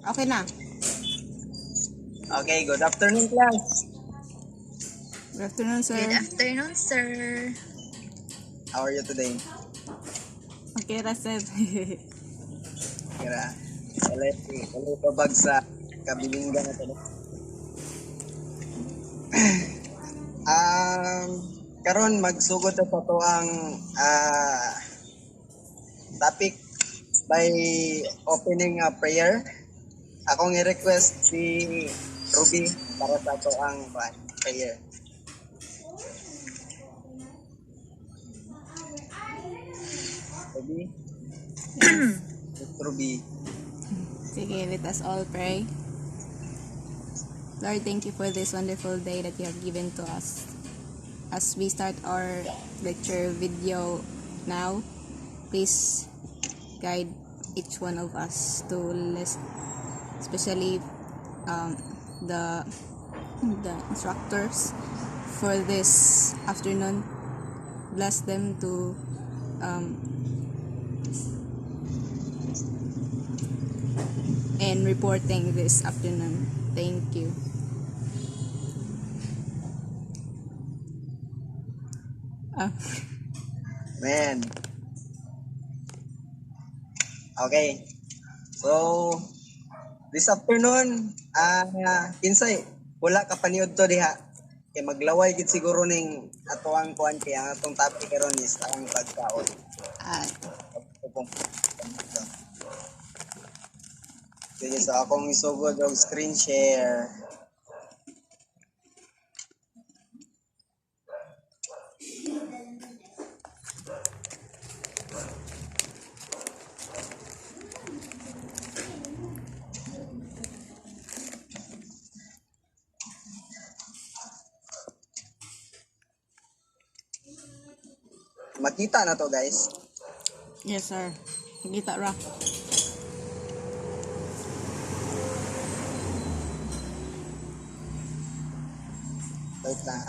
Okay na. Okay, good afternoon, class. Good afternoon, sir. Good afternoon, sir. How are you today? Okay ra, sir. Kira, walay pabag sa kabilinggan na to. Karon magsugod na sa to ang topic by opening a prayer. Akong i-request si Ruby para sa to ang prayer. Ruby? Yes. Ruby. Sige, let us all pray. Lord, thank you for this wonderful day that you have given to us. As we start our lecture video now, please guide each one of us to listen, especially the instructors for this afternoon. Bless them to and reporting this afternoon. Thank you. Man. Okay. So, this afternoon, kinsay, wala ka paniod to diha. Kay maglaway gid siguro ning ato ang kuan kay ang atong topic karon is ang pagkaon. Sige, so akong isugod og screen share. Makita na to, guys. Yes, sir. Kita ra. Wait lang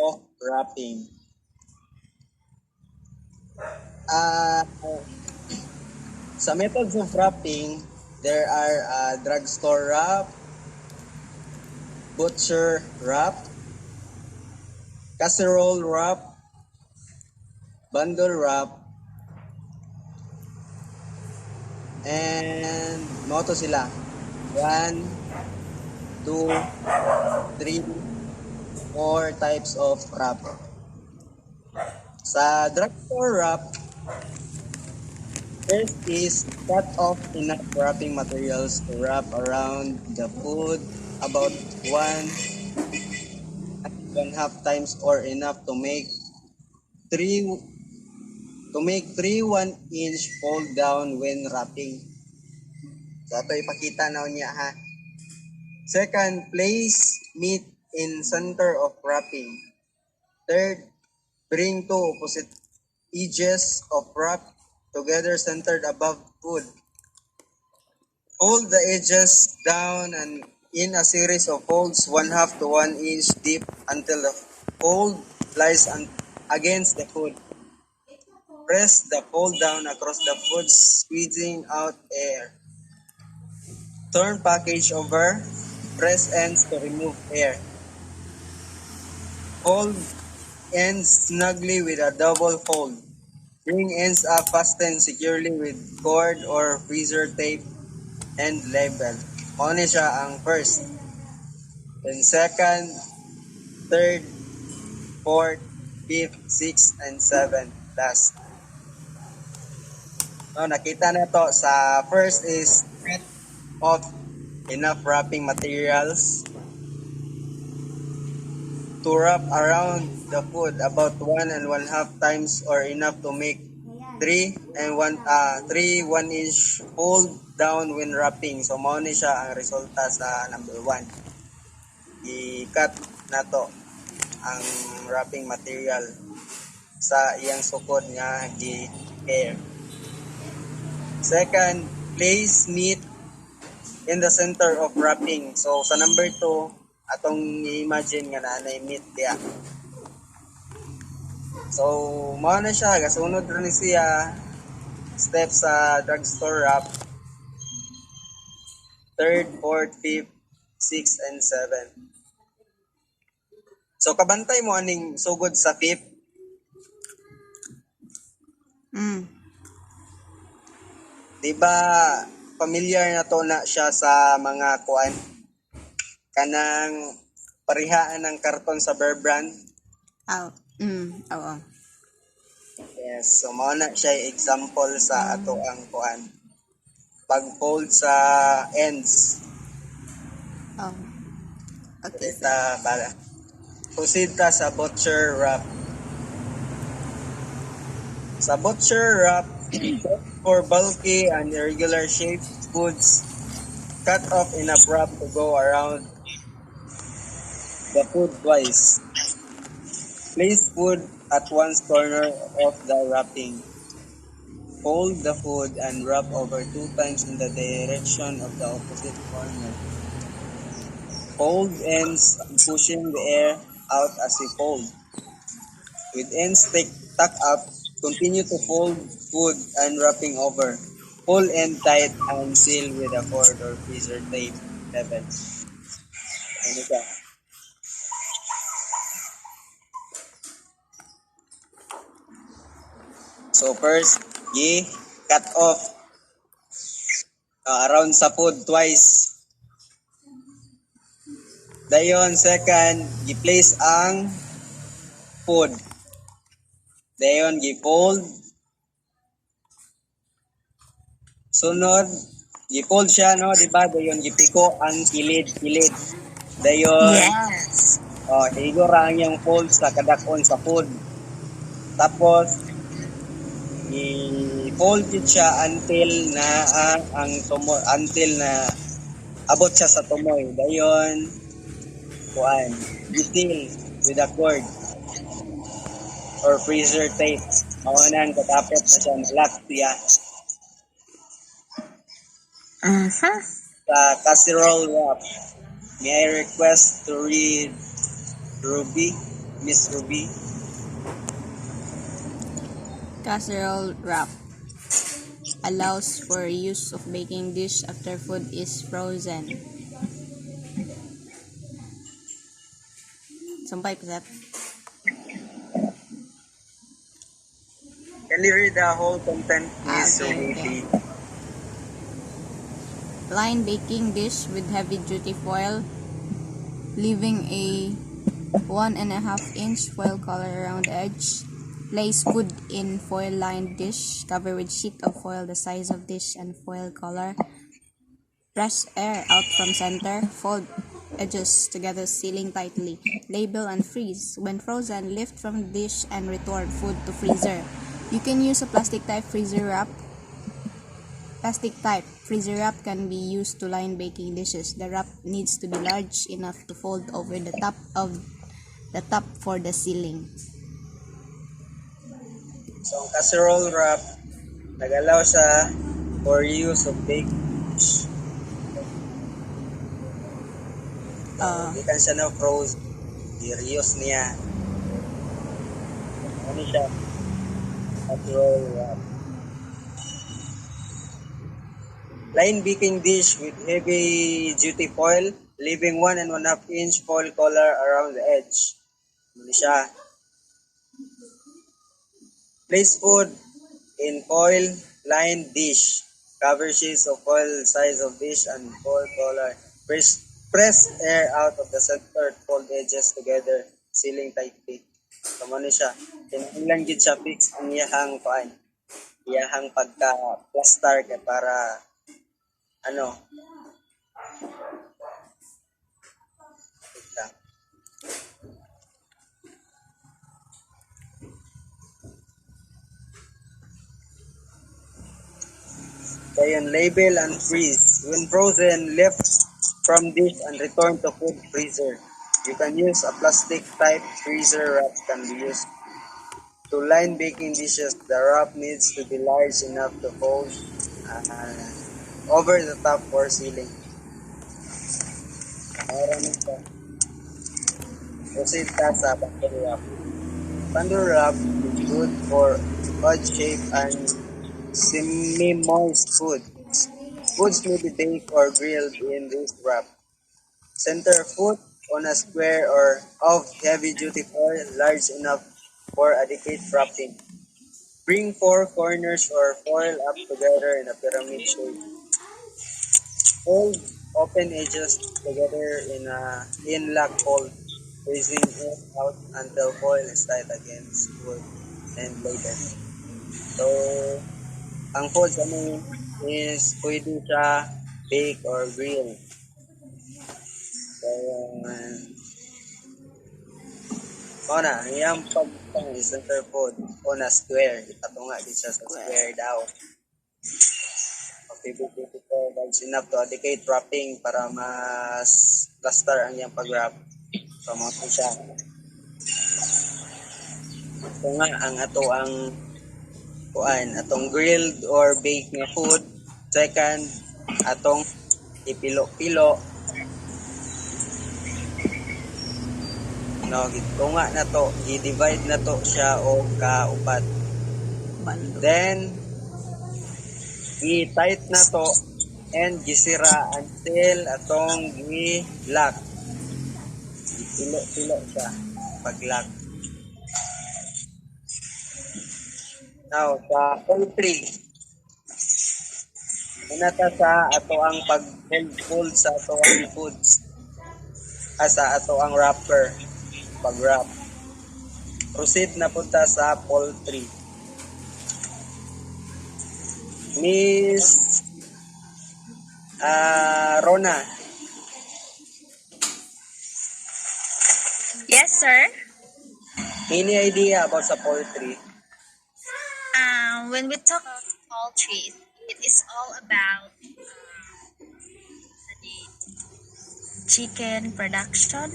of wrapping. Sa methods of wrapping, there are drugstore wrap, butcher wrap, casserole wrap, bundle wrap, and moto sila. 1, 2, 3, 4 types of wrap. Sa drugstore wrap, first is cut off enough wrapping materials to wrap around the food about 1.5 times or enough to make 3 1-inch fold down when wrapping. So ito ipakita na niya ha. Second, place meat in center of wrapping. Third, bring two opposite edges of wrap together centered above food. Fold the edges down and in a series of folds 1/2 to 1 inch deep until the fold lies against the food. Press the fold down across the food, squeezing out air. Turn package over. Press ends to remove air. Fold ends snugly with a double fold. Bring ends up, fasten securely with cord or freezer tape and label. Mauna siya ang first. Then second, third, fourth, fifth, sixth, and seventh. Last. No, nakita na to sa first is cut off enough wrapping materials to wrap around the food about 1.5 times or enough to make 3 1-inch fold down when wrapping. So mao ni siya ang resulta sa number 1. I-cut na to ang wrapping material. sa iyang sukod nga gi-air. Second, place meat in the center of wrapping. So sa number 2, atong i-imagine nga naanay meat diya. So mao na siya, gasunod rin siya step sa drugstore wrap. Third, fourth, fifth, sixth, and seventh. So kabantay mo aning sugod sa fifth. Di ba familiar na to na siya sa mga kuan kanang parihaan ng karton sa Bear Brand? Oo. Yes, so mao na siya example sa ato ang kuan. Pag-fold sa ends. Oh. Okay, sir. Ita bala. Proceed ta sa butcher wrap. Sa butcher wrap, for bulky and irregular shaped foods, cut off enough wrap to go around the food twice. Place food at one corner of the wrapping. Fold the food and wrap over 2 times in the direction of the opposite corner. Fold ends and pushing the air out as you fold. With ends tuck up, continue to fold food and wrapping over. Pull end tight and seal with a cord or freezer tape. 7. Ano siya? So first, cut off around sa food twice. Dayon, second, gi-place ang food. Dayon, gi-fold. Sunod, gi-fold siya, no? Diba? Dayon, gipiko ang kilid-kilid. Dayon, Yes. higo ra ang yung fold sa kadakon sa food. Tapos, i-fold yun siya until na ang tumoy, until na abot siya sa tumoy. Dayon, kuan, gitil with a cord or freezer tape. Mawanan, katapot na siya, lock siya. Sa casserole wrap, may I request to read Miss Ruby? Casserole wrap allows for use of baking dish after food is frozen. Sumpay pa, sir. Can you read the whole content, Miss Ruby? Okay. Line baking dish with heavy duty foil, leaving a 1.5-inch foil collar around the edge. Place food in foil lined dish, cover with sheet of foil the size of dish and foil collar. Press air out from center, fold edges together, sealing tightly. Label and freeze. When frozen, lift from dish and return food to freezer. You can use a plastic type freezer wrap. Plastic type freezer wrap can be used to line baking dishes. The wrap needs to be large enough to fold over the top for the sealing. So, ang casserole wrap, nag-allow siya for use of baked dish. Hindi kan siya na froze. I-reuse niya. Ano siya? Casserole wrap. Line baking dish with heavy duty foil, leaving 1.5-inch foil collar around the edge. Ano siya? Place food in foil lined dish. Cover sheets of foil size of dish and foil collar. Press air out of the center, fold edges together, sealing tightly. Kamo ni siya. Kinahanglan gid siya fix ang iyahang kuan. Iyahang pagka-plaster kay para ano. Dayon, label and freeze. When frozen, lift from dish and return to food freezer. You can use a plastic type freezer wrap can be used To line baking dishes, the wrap needs to be large enough to hold over the top or ceiling. Meron ito. Proceed ka sa bundle wrap. Bundle wrap is good for odd-shaped and semi-moist food. Foods may be baked or grilled in this wrap. Center foot on a square or of heavy-duty foil large enough for adequate wrapping. Bring four corners or foil up together in a pyramid shape. Fold open edges together in a in-lock fold, raising it out until foil is tight against wood and label. So, ang fold ano is pwede siya bake or grill. So, na, yung pagpang center fold on a square. Ipatunga din siya sa square daw. Okay, ito large enough to adequate wrapping para mas plaster ang iyang pag-wrap. So, mga po siya. Ito nga, ang ato ang atong grilled or baked nga food. Second, atong ipilo-pilo. No, gitunga na to, i-divide na to siya o kaupat. Then, i-tight na to and gisira until atong gi-lock. Pilo-pilo siya pag-lock. Now, sa poultry, una ta sa ato ang pag-fold sa ato ang foods. Sa ato ang wrapper, pag-wrap. Proceed na punta sa poultry. Miss Rona. Yes, sir. Any idea about sa poultry? When we talk about poultry, it is all about the chicken production.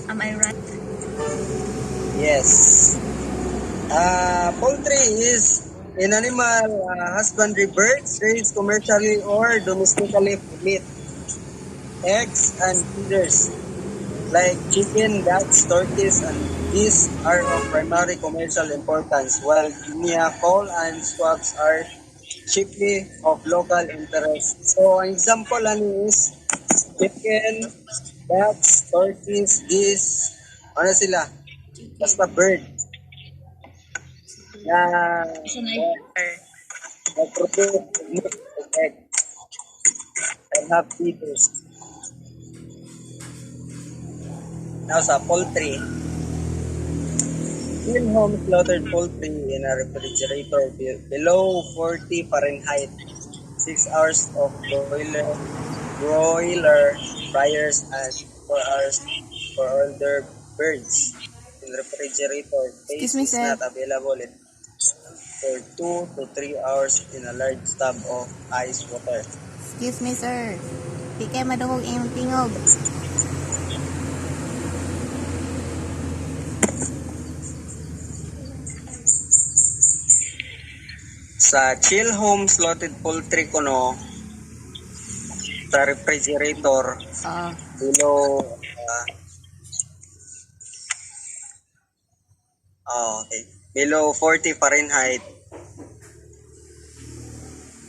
Am I right? Yes. Poultry is an animal husbandry birds raised commercially or domestically for meat, eggs, and feeders. Like chicken, ducks, turkeys, and these are of primary commercial importance, while guinea, fowl, and squabs are chiefly of local interest. So, ang example is chicken, ducks, turkeys, geese, ano sila? Basta bird. Nag-produce meat and egg and have feeders. Now sa poultry, chill home slaughtered poultry in a refrigerator below 40 Fahrenheit, 6 hours of broiler fryers and 4 hours for older birds. In refrigerator, space is not available for 2 to 3 hours in a large tub of ice water. Excuse me, sir. Di kayo madungog iyong tingog. Sa chill home slaughtered poultry kuno sa refrigerator below below 40 Fahrenheit,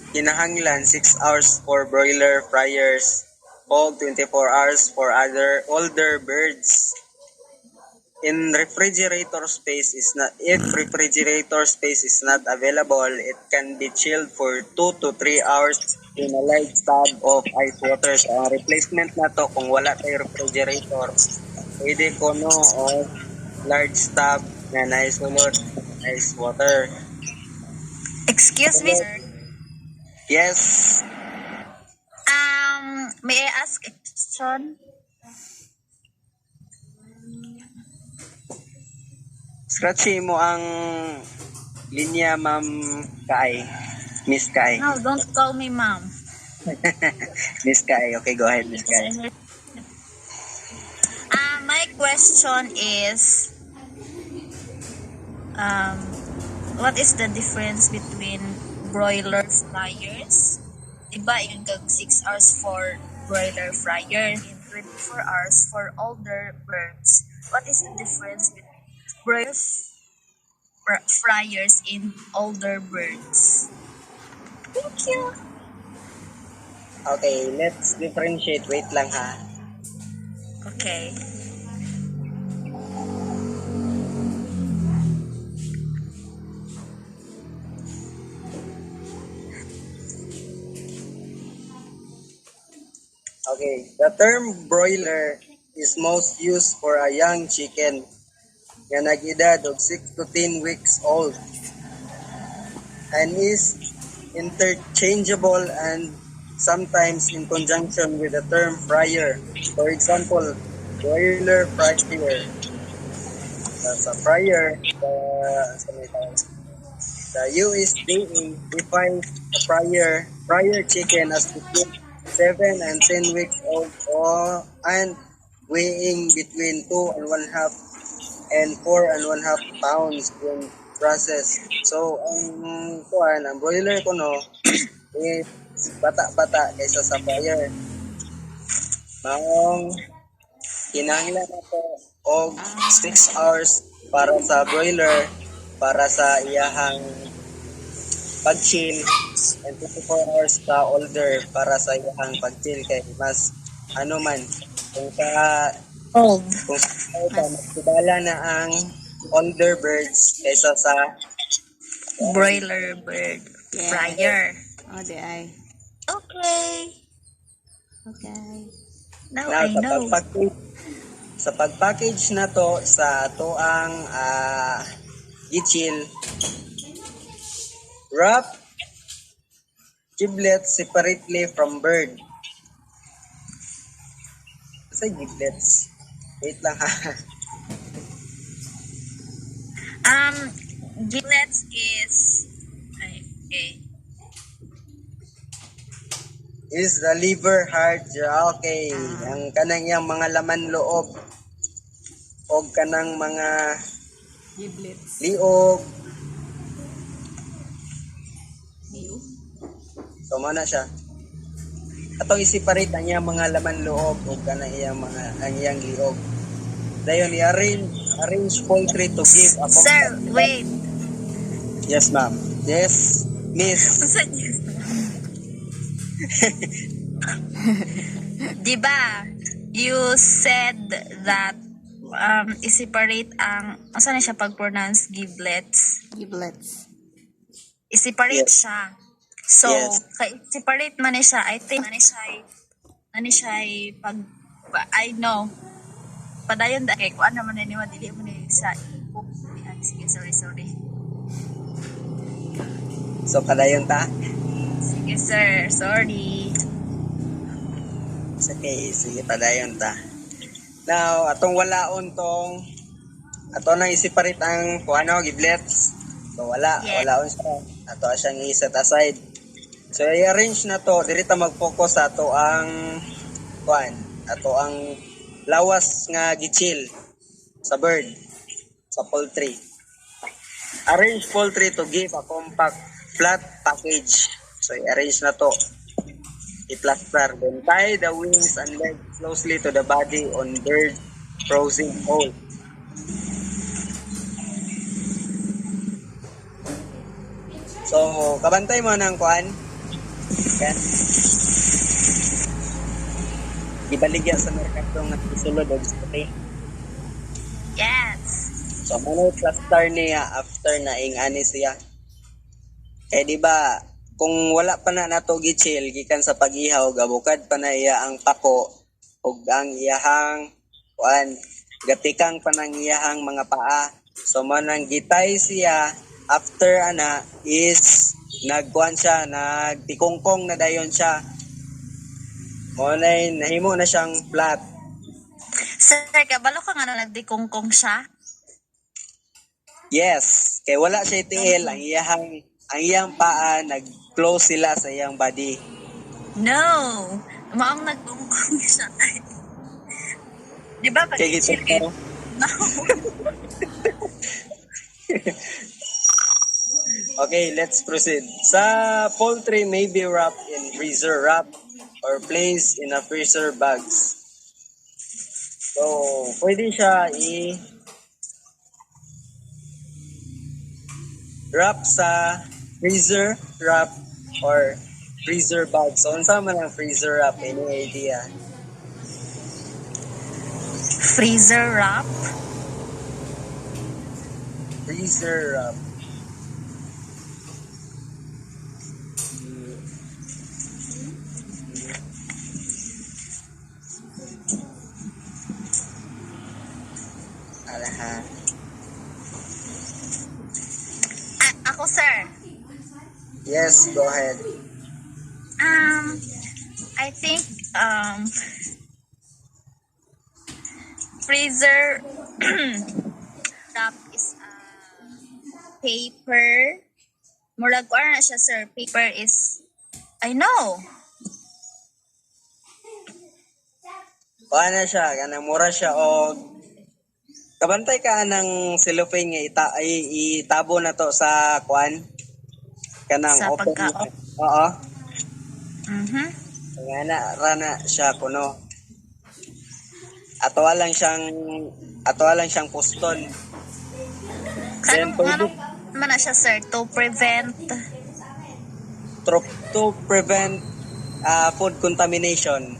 kinahanglan 6 hours for broiler fryers o 24 hours for other older birds. In refrigerator space is not if refrigerator space is not available, it can be chilled for 2 to 3 hours in a large tub of ice water. So, ang replacement na to kung wala tayo refrigerator, pwede ko o large tub na naisulod ice water. Excuse me, sir. Yes. May I ask a question? Scratchy mo ang linya, Ma'am Kai. Miss Kai. No, don't call me ma'am. Miss Kai. Okay, go ahead, Miss Kai. My question is, What is the difference between broiler fryers? Diba, yung 6 hours for broiler fryer and 24 hours for older birds. What is the difference between broiler fryers and older birds? Thank you. Okay, let's differentiate. Wait lang ha. Okay. Okay, the term broiler is most used for a young chicken nga nag-edad og 6 to 10 weeks old and is interchangeable and sometimes in conjunction with the term fryer. For example, broiler fryer. Sa fryer, the USDA defines a fryer chicken as between 7 and 10 weeks old and weighing between 2 and 1/2 and 4 and 1/2 pounds when processed. So, ang broiler ko no, is bata-bata kaysa sa fryer. Maong kinahanglan nato og 6 hours para sa broiler para sa iyahang pag-chill and 24 hours sa older para sa iyahang pag-chill kay mas ano man kung Old. sa mas na ang older birds kaysa sa Broiler bird Yeah. fryer. Oh, di ay. Okay. Okay. Now now I know. sa pag-package na to sa toang gichil wrap giblets separately from bird. Sa giblets. Wait lang ha. Giblets is okay. Is the liver, heart, okay. Ang kanang yang mga laman loob o kanang mga Giblets. liog. Liog? So, na siya. Atong i-separate ang iyang mga laman loob o kanang ang iyang liog. Dayon i-arrange poultry to give a Sir, wait. Yes, ma'am. Yes, miss. Diba, you said that i-separate ang, saan siya pag-pronounce giblets? Giblets. I-separate Yes. siya. So, Yes. separate man siya. I think, siya I know. Padayon da, kay kuan naman na niwa, dili mo ni sa sige, sorry. So, kadayon ta? Sige, sir, sorry. Okay, sige, padayon ta. Now, atong walaon tong ato nang i-separate ang giblets. So, Yes. walaon siya. Ato siyang i-set aside. So, i-arrange na to. Diri ta mag-focus sa ato ang ato ang lawas nga gichil sa bird, sa poultry. Arrange poultry to give a compact, flat package. So, i-arrange na to. I-plaster. Then, tie the wings and legs closely to the body on bird frozen hole. So, kabantay mo ng Yan. Ibaligya sa merkado nga isulod og spray. Yes. So, muna plaster niya after na ingani siya. Eh, di ba, kung wala pa na nato gichil, gikan sa pag-ihaw, gabukad pa na iya ang pako, ug ang iyahang, gatikang pa ng iyahang mga paa. So, manang gitay siya, after is, nagtikongkong na dayon siya. Monay, nahimo na siyang flat. Sir, kabalo ka nga na nagdikongkong siya? Yes, kay wala siya itiil, ang iyang paa, nag-close sila sa iyang body. No. Maang nagkongkong siya. Di ba pag Kay chill gito No. Okay, let's proceed. Sa poultry may be wrapped in freezer wrap or placed in a freezer bags. So, pwede siya i-wrap sa freezer wrap or freezer bag. So, unsa man ang freezer wrap? Any idea? Freezer wrap. Freezer wrap. Alaha. Ako, sir. Yes, go ahead. I think freezer wrap is paper. Murag ko na siya, sir. Paper is I know. Paano siya? Kanang mura siya o kabantay ka ng cellophane nga itabo na to sa kwan? Kanang Sa open. pagka Oo. Mhm. Nga na, rana siya kuno. Ato lang siyang puston. Then, Kanong man na siya, sir, to prevent to prevent food contamination.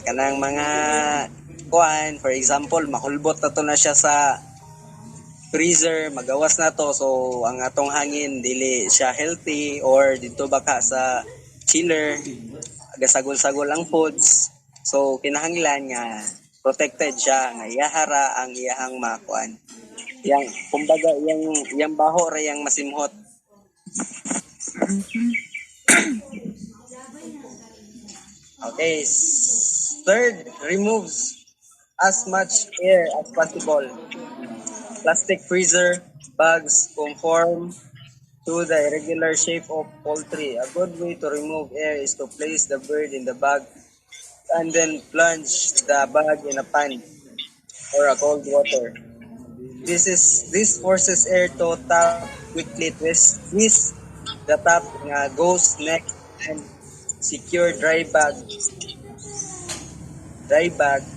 Kanang mga kuan, for example, makulbot na to na siya sa freezer, magawas na to, so ang atong hangin dili siya healthy or dito baka sa chiller, gasagol-sagol ang foods. So kinahanglan nga protected siya nga iyahara ang iyahang makuan. Yang kumbaga yang baho ra yang masimhot. Okay, third, removes as much air as possible. Plastic freezer bags conform to the irregular shape of poultry. A good way to remove air is to place the bird in the bag and then plunge the bag in a pan or a cold water. This forces air to tap quickly, twist the top nga goes next and secure dry bag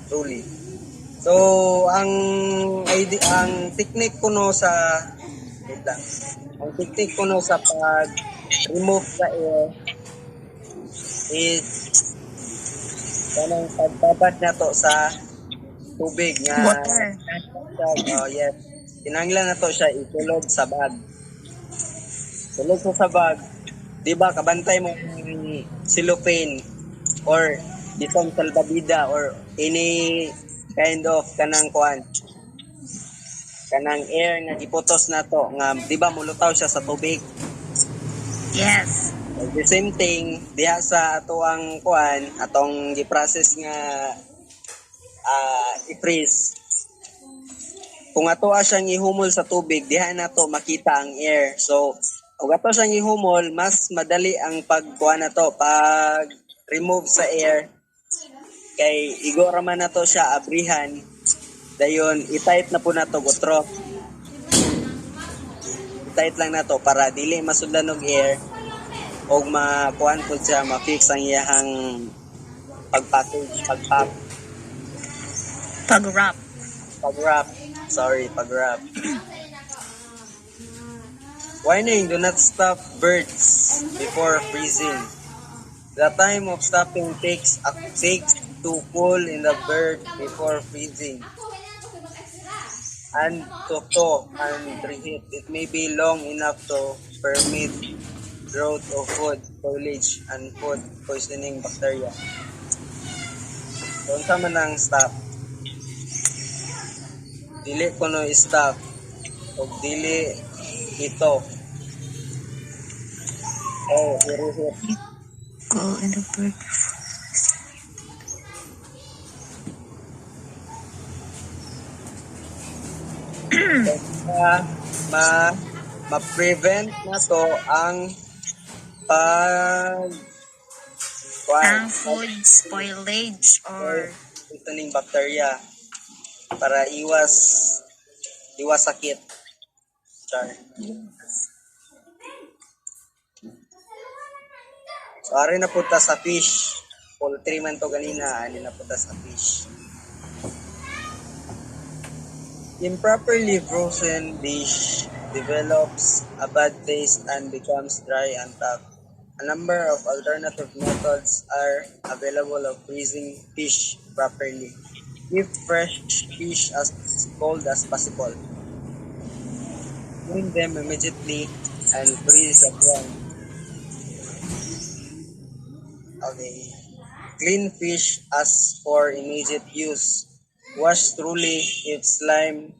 truly. So ang technique ko no sa wait lang. Ang technique ko no sa pag remove sa air is kanang pagbabad na to sa tubig nga water. yes. Kinahanglan na to siya ikulog sa bag. Kulog sa bag. Di ba kabantay mo yung cellophane or ditong salbabida or any kind of kanang kuan kanang air nga giputos na to nga di ba mulutaw siya sa tubig. Yes. The same thing diha sa ato ang kuan atong gi-process nga i-freeze. Kung ato siyang ihumol sa tubig diha na to makita ang air. So ug ato siyang ihumol mas madali ang pagkuan na to pag remove sa air kay igo ra man na to siya abrihan dayon i-tight na po na to gutro. I-tight lang na to para dili masudlan og air og makuan po siya ma-fix ang iyahang pag-package, pag-pack, Pag-wrap. pag-wrap. Warning, do not stop birds before freezing. The time of stopping takes to cool in the bird before freezing. And to thaw and reheat. It may be long enough to permit growth of food spoilage and food poisoning bacteria. So, unsa man ang stop? Dili ko no stop o dili ito. I-reheat. Go in the bird. Ma-prevent na to ang pag Ang food spoilage or poisoning bacteria para Iwa sakit. Char. So, ari na punta sa fish. Poultry man to ganina, ani na punta sa fish. Improperly frozen dish develops a bad taste and becomes dry and tough. A number of alternative methods are available of freezing fish properly. Keep fresh fish as cold as possible. Clean them immediately and freeze at once. Okay. Clean fish as for immediate use. Wash thoroughly if slime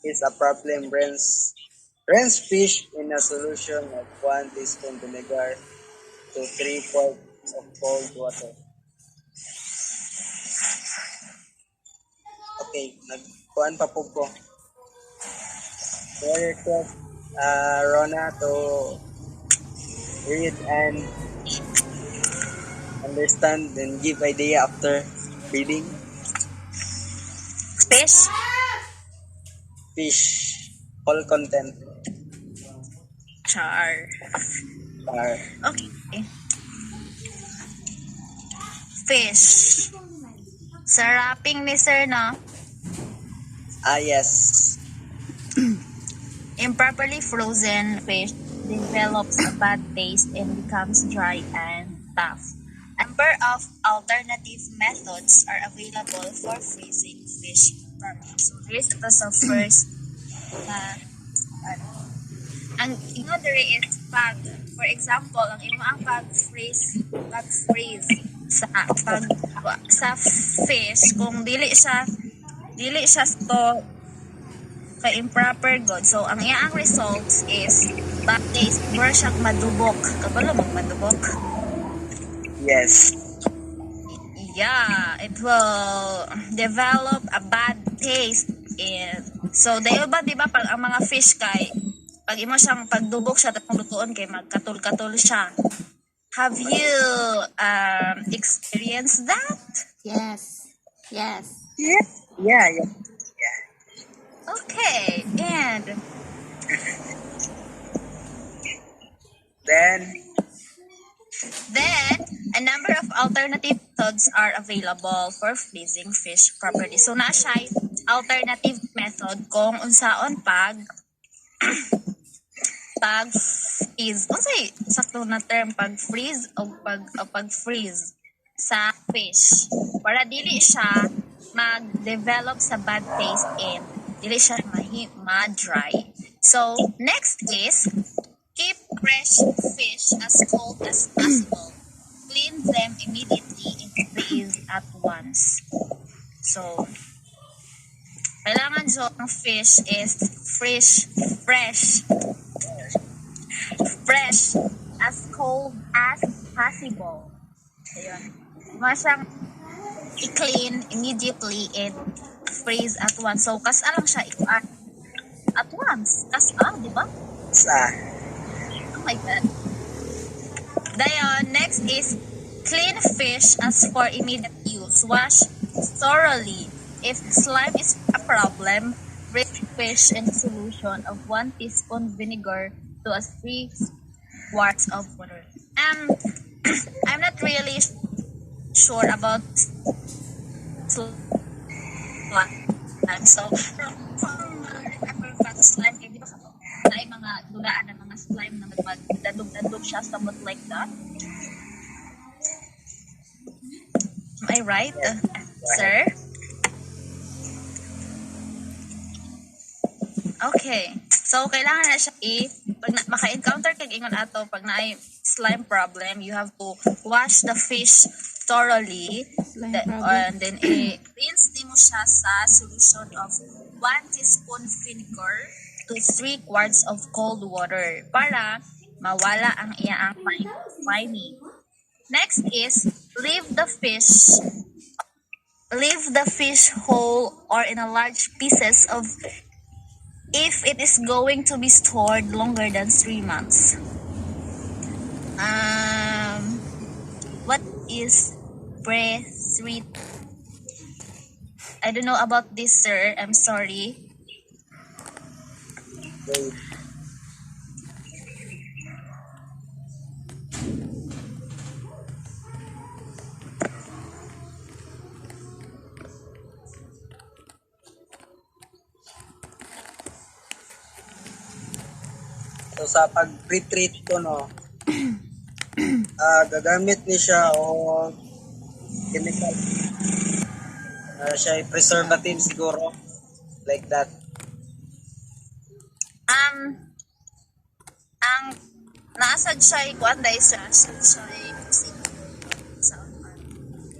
is a problem. Rinse fish in a solution of 1 teaspoon vinegar to 3 quarts of cold water. Okay, nagkuhan pa po ko. I request Rona to read and understand and give idea after reading. Fish. Fish. All content. Char. Are Okay. Fish. Sa wrapping ni sir, no? yes. Improperly frozen fish develops a bad taste and becomes dry and tough. A number of alternative methods are available for freezing fish properly. So this was the first ang ino dere is pag, for example, ang imo ang pag-freeze sa fish kung dili siya to ka improper good. So ang iyang results is bad taste, more siyang madubok. Kabalo magmadubok. Yes. Yeah, it will develop a bad taste. So dayo ba diba pag ang mga fish kay pag imo siyang pagdubok siya tapos lutuon kay magkatul-katul siya. Have you experienced that? Yes. Yes. Yeah. Okay, and then a number of alternative methods are available for freezing fish properly. So na siya alternative method kung unsaon pag freeze. Unsay sakto na term pag freeze o pag freeze sa fish para dili siya mag-develop sa bad taste and dili siya ma-dry. So next is keep fresh fish as cold as possible. Clean them immediately and freeze at once. So kailangan so ang fish is fresh as cold as possible. Ayun. Masang i-clean immediately and freeze at once. So, kasa lang siya at once. Kasa, di ba? Oh my God. Dayon, next is clean fish as for immediate use. Wash thoroughly. If slime is a problem, rinse fish in a solution of 1 teaspoon vinegar to 3 quarts of water. I'm not really sure about slime. So, from remember from slime, di ba na mga dulaan ng mga slime na magdadog-dadog siya, somewhat like that. Am I right, sir? Okay. So, kailangan na siya pag maka-encounter kag ingon ato, pag naay slime problem, you have to wash the fish thoroughly. And then, rinse mo siya sa solution of 1 teaspoon vinegar to 3 quarts of cold water para mawala ang iyang slimy. Next is, leave the fish whole or in a large pieces of if it is going to be stored longer than 3 months. What is pre-3? I don't know about this, sir. I'm sorry. Okay. So sa pag-pre-treat ko no, gagamit ni siya o chemical siya ay preservative siguro like that. Um, ang naasad siya kuan dahil siya sa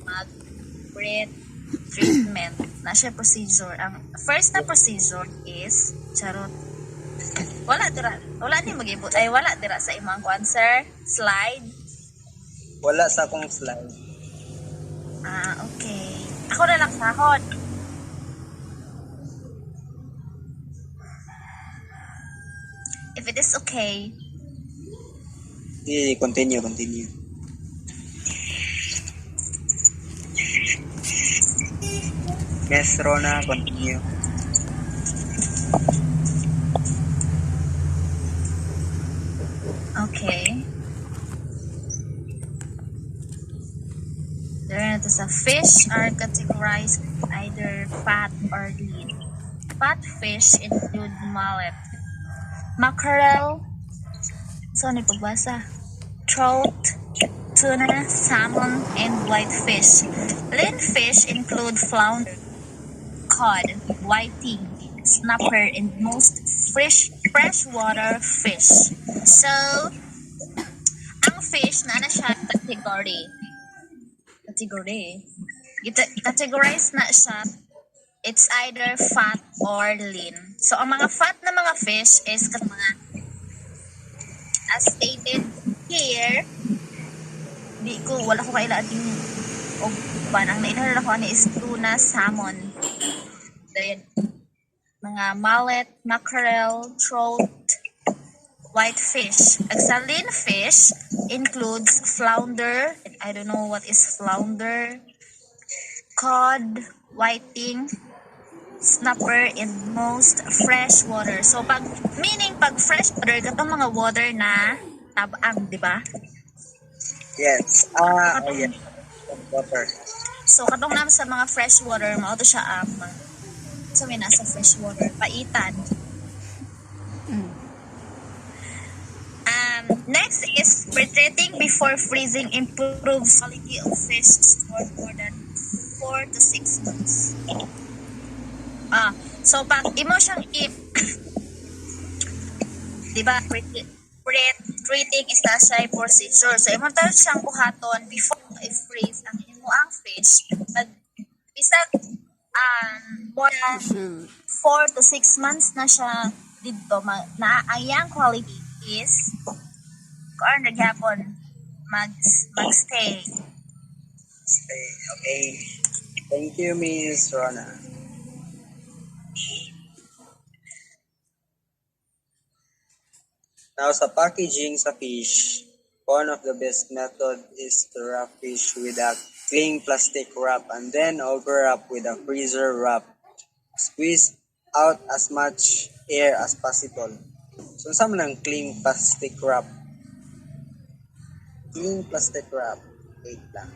mag-breath treatment na siya procedure. Ang first na procedure is charot. Wala ni magibot ay wala dira sa imong kuan sir slide. Wala sa akong slide. Okay. Ako na lang sahod. If it is okay, Continue. Yes, Rona, continue. okay. The fish are categorized either fat or lean. Fat fish include mullet, mackerel, trout, tuna, salmon, and whitefish. Lean fish include flounder, cod, whiting, snapper, and most freshwater fish. So, ang fish na siya categorize na siya, it's either fat or lean. So, ang mga fat na mga fish is mga as stated here, wala ko kailangan din o ang nainharan ako is tuna, salmon. Then, mga mullet, mackerel, trout, whitefish. Sa lean fish includes flounder, I don't know what is flounder, cod, whiting, snapper, and most fresh water. So, pag fresh water, katong mga water na tabang, di ba? Yes. Yes. Water. So, katong naman sa mga fresh water, mao to siya so may nasa fresh water, paitan. Next is pre-treating before freezing improves quality of fish stored more than 4 to 6 months. So pag imo siyang di ba, pre-treating is na siya procedure. So imo tayo siyang buhaton before i-freeze ang imo ang fish. Bisag more than 4 to 6 months na siya dito na ang iyang quality is kung naghapon magstay. Okay. Thank you, Miss Rona. Now, sa packaging sa fish, one of the best method is to wrap fish with a cling plastic wrap and then overwrap with a freezer wrap. Squeeze out as much air as possible. So, saan man ang cling plastic wrap? Cling plastic wrap. Wait lang.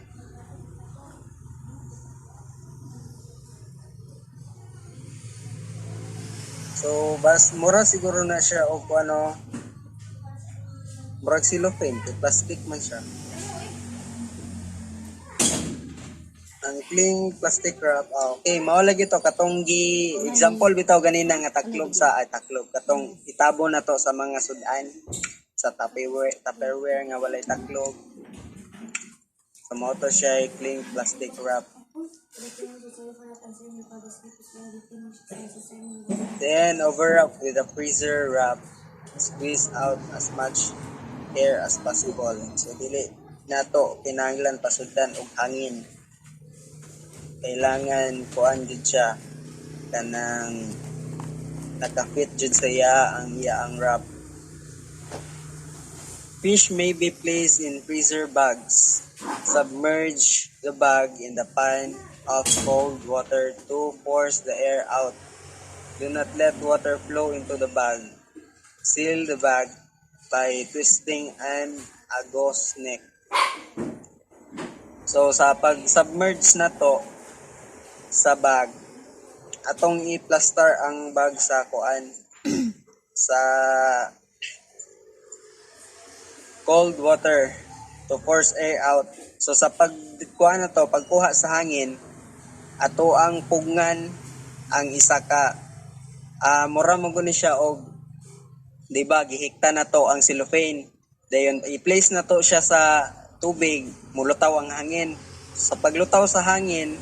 So, mura siguro na siya o murag cellophane, plastic man siya. Ang cling plastic wrap, okay, maulagi to katong example bitaw ganina nga katong itabo na to sa mga sudan sa Tupperware nga walay taklog. So mao to siya cling plastic wrap. Then overwrap with a freezer wrap. Squeeze out as much air as possible. So dili nato kinahanglan pasuddan og hangin. Kailangan kuan jud siya kanang nakafit jud sa ang wrap. Fish may be placed in freezer bags. Submerge the bag in the pan of cold water to force the air out. Do not let water flow into the bag. Seal the bag by twisting an agos neck. So sa pag-submerge na to sa bag, atong i-plaster ang bag sa kuan sa cold water to force air out. So sa pagkuha na to, pagkuha sa hangin, ato ang pugngan ang isa ka mura mo guni siya og di ba gihikta na to ang cellophane. Dayon i-place na to siya sa tubig, mulutaw ang hangin. Sa paglutaw sa hangin,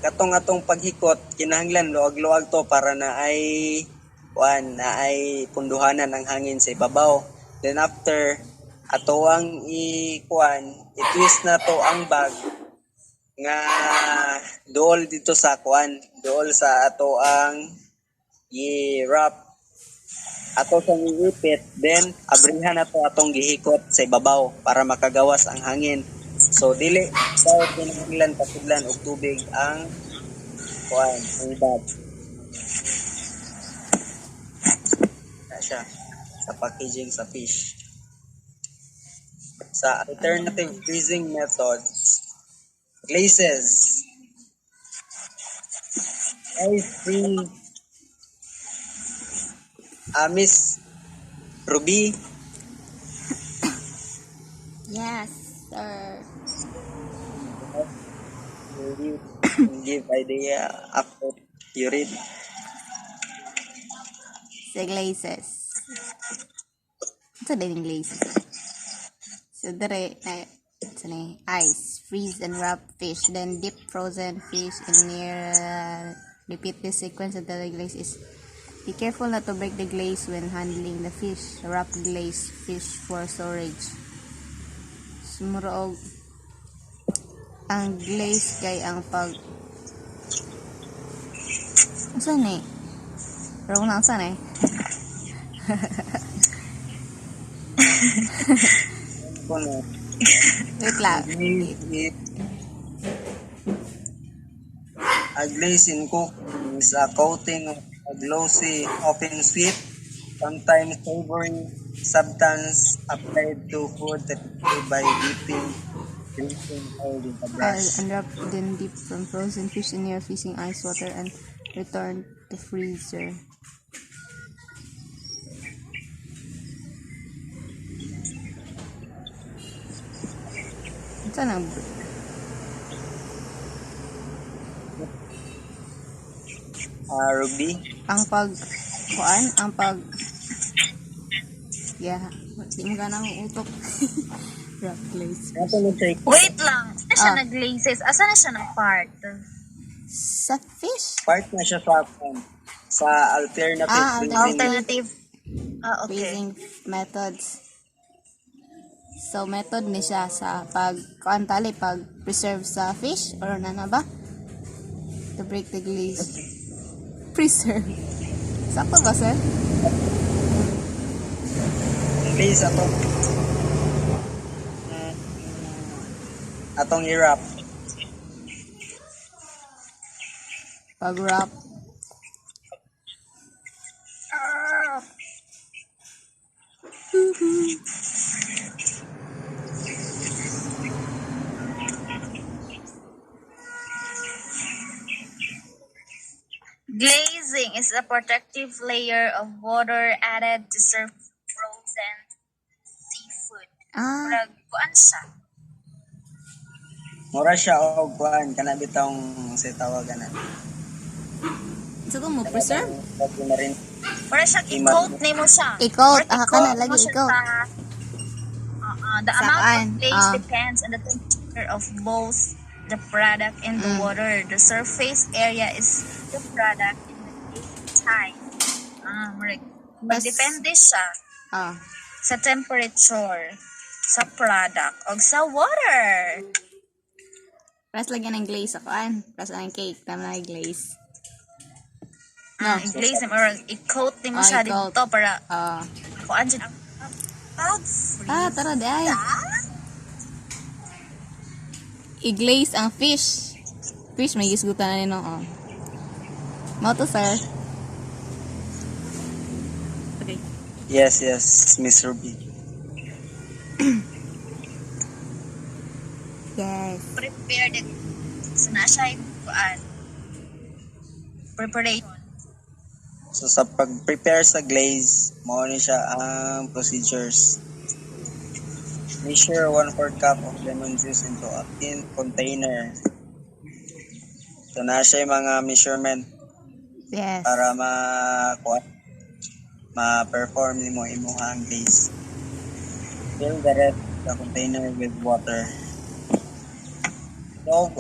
katong atong paghikot kinahanglan luag-luag to para na ay punduhanan ang hangin sa ibabaw. Then after ato ang i-twist na to ang bag nga dool dito sa dool sa ato ang i-wrap ato sa iipit, then abrihan na to atong gihikot sa ibabaw para makagawas ang hangin. So dili daw kinahanglan pasudlan og tubig ang ang bag. Siya sa packaging sa fish. Sa alternative freezing methods, glazes. Free Miss Ruby. Yes, sir. You give idea after you read. Sa glazes. Ito din yung glazes. So, ice, freeze and wrap fish, then dip frozen fish in near, repeat this sequence until the glaze is, be careful not to break the glaze when handling the fish. Wrap the glaze fish for storage. Sumuro ang glaze kay ang saan eh? Pero kung saan eh? Wait lang. A glaze in cooking is a coating of a glossy, often sweet, sometimes savory substance applied to food by dipping in oil in a brush. Unwrap then dip from frozen fish in near freezing ice water and return to freezer. Saan ang Ruby? ang di mo ganang utok. Rock glaze. Wait lang. Asa siya nag-glazes? Asa na siya ng part? Sa fish? Part na siya sa alternative freezing. Alternative. Okay. Freezing methods. So, method ni siya sa pag preserve sa fish or na ba? To break the glaze. Preserve. Sakto ba, sir? Glaze atong i-wrap. Pag-wrap. Glazing is a protective layer of water added to serve frozen seafood. Murag, kuan siya? Mura siya og kuan kana bitong sa tawagan na. So, kung mo preserve? Mura siya, i-coat nimo siya. I-coat. Kana lagi i-coat. The amount of glaze depends on the temperature of both the product and the water. The surface area is the product in the glaze time. Magdepende siya sa temperature, sa product, o sa water. Press lagyan ng glaze ako. Press lang ng cake. Tama na yung glaze. I-glaze mo or i-coat mo siya i-coat. dito para kuan siya. Tara day. I-glaze ang fish. Fish, may gisgutan na nino. Mo to, sir. Okay. Yes, Miss Ruby. Yes. Prepare the so na siya yung preparation. So sa pag-prepare sa glaze, mao ni siya ang procedures. Measure 1/4 cup of lemon juice into a thin container. So na siya yung mga measurement Yes. para ma-perform nimo imong glaze. Fill the rest of the container with water. Dissolve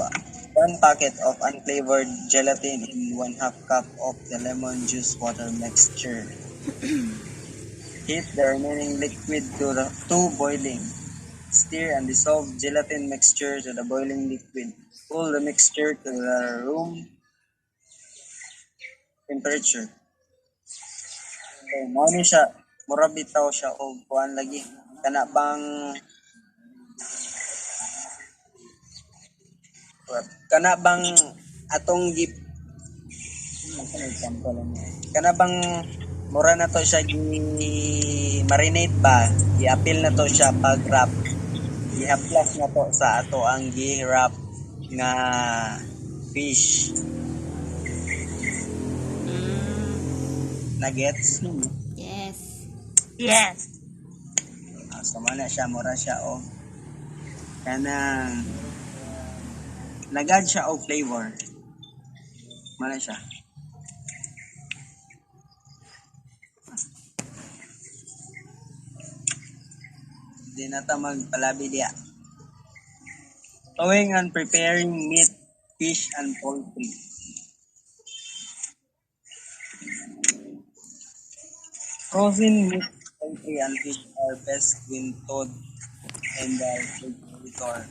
1 packet of unflavored gelatin in 1/2 cup of the lemon juice water mixture. Heat the remaining liquid to boiling. Stir and dissolve gelatin mixture to the boiling liquid. Cool the mixture to the room temperature. Okay, mo ni siya, mura bitaw siya og kuan lagi. Kana bang atong gip kana bang mura na to siya gi marinate ba? I-appeal na to siya pag wrap. I-haplas na to sa ato ang gi-wrap nga fish. Nuggets? Yes. Yes. Sama na siya, mura siya o. Kanang nagad siya o flavor. Mana siya. Di na ta magpalabi diya. Towing and preparing meat, fish, and poultry. Frozen meat, poultry, and fish are best when thawed in the refrigerator.